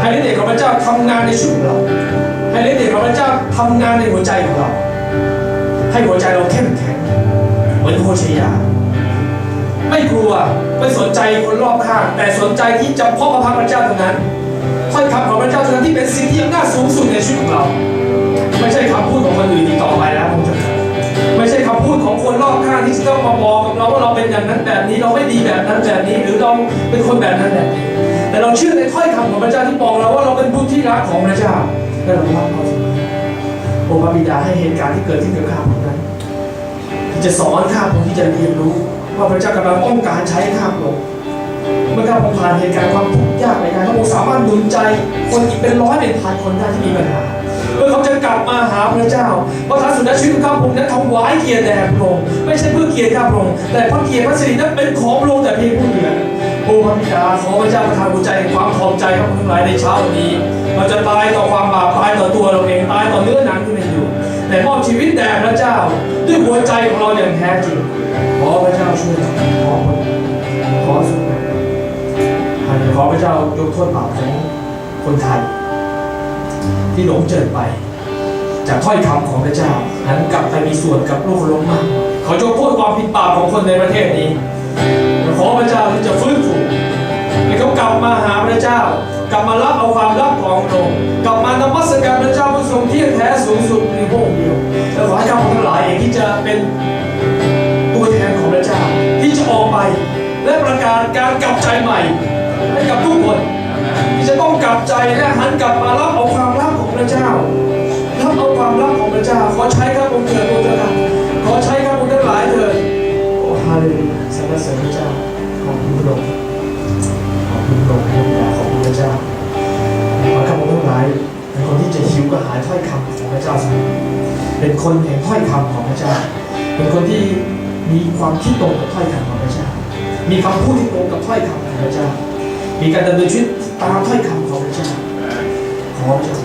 ให้ฤทธิ์เดชของพระเจ้าทำงานในชีวิตของเราให้ฤทธิ์เดชของพระเจ้าทำงานในหัวใจของเราให้หัวใจเราเข้มแข็งเหมือนโฮเชยาไม่กลัวไม่สนใจคนรอบข้างแต่สนใจที่จะพบพระพักตร์พระเจ้าเท่านั้นถ้อยคำของพระเจ้าเท่านั้นที่เป็นสิ่งที่อำนาจสูงสุดในชีวิตของเราไม่ใช่คำพูดของคนอื่นที่ต่อไปแล้วผมจะไม่ใช่คำพูดของคนรอบข้างที่จะต้องมาบอกกับเราว่าเราเป็นอย่างนั้นแบบนี้เราไม่ดีแบบนั้นแบบนี้หรือเราเป็นคนแบบนั้นแบบนี้แต่เราเชื่อในถ้อยคำของพระเจ้าที่บอกเราว่าเราเป็นผู้ที่รักของพระเจ้าและเรารักเขาโอ้พระบิดาให้เหตุการณ์ที่เกิดขึ้นกับข้าพเจ้านั้นที่จะสอนข้าพเจ้าที่จะเรียนรู้ว่าพระเจ้ากำลังต้องการใช้ข้าพเจ้าเมื่อข้าพเจ้าผ่านเหตุการณ์ความทุกข์ยากในการข้าพเจ้าสามารถหนุนใจคนอีกเป็นร้อยเป็นพันคนได้ที่มีปัญหาเมื่อเขาจะกลับมาหาพระเจ้าเพราะท้ายสุดแล้วชีวิตของข้าพเจ้านั้นถวายเกียรติแด่พระองค์ไม่ใช่เพื่อเกียรติข้าพระองค์แต่พระเกียรติพระสิรินั้นเป็นของพระองค์แต่เพียงผู้เดียวโอ้พระบิดาขอพระเจ้าประทานหัวใจความทอมใจของทั้งหลายในเช้าวันนี้เราจะตายต่อความบาปตายต่อตัวเราเองตายต่อเนื้อหนังที่เป็นอยู่แต่มอบชีวิตแด่พระเจ้าด้วยหัวใจของเราอย่างแท้จริงขอพระเจ้าช่วยขอสุดขอพระเจ้ายกโทษบาปของคนไทยที่หลงเจิดไปจากถ้อยคำของพระเจ้าหันกลับไปมีส่วนกับโลกล้มมากขอยกโทษความผิดบาปของคนในประเทศนี้ขอพระเจ้าที่จะฟื้นฟูให้เขากลับมาหาพระเจ้ากลับมารับเอาความรักของพระองค์กลับมานมัสการพระเจ้าผู้ทรงเที่ยงแท้สูงสุดในพระองค์เดียวและขอให้ข้าพเจ้าทั้งหลายเองที่จะเป็นตัวแทนของพระเจ้าที่จะออกไปและประกาศการกลับใจใหม่ให้กับทุกคนที่จะต้องกลับใจและหันกลับมารับเอาความรักของพระเจ้ารับเอาความรักของพระเจ้าขอใช้ข้าพเจ้าเถิดโปรดเถิดขอใช้ข้าพเจ้าทั้งหลายเถิดโอ้ฮาเลลูยาสรรเสริญพระเจ้าขอบคุณพระองค์ขอบคุณพระองค์ขอบคุณพระเจ้าขอข้าพเจ้าทั้งหลายเป็นคนที่จะหิวกระหายถ้อยคำของพระเจ้าเสมอเป็นคนแห่งถ้อยคำของพระเจ้าเป็นคนที่มีความคิดตรงกับถ้อยคำของพระเจ้ามีคำพูดที่ตรงกับถ้อยคำของพระเจ้ามีการดำเนินชีวิตตามถ้อยคำของพระเจ้าขอพระเจ้า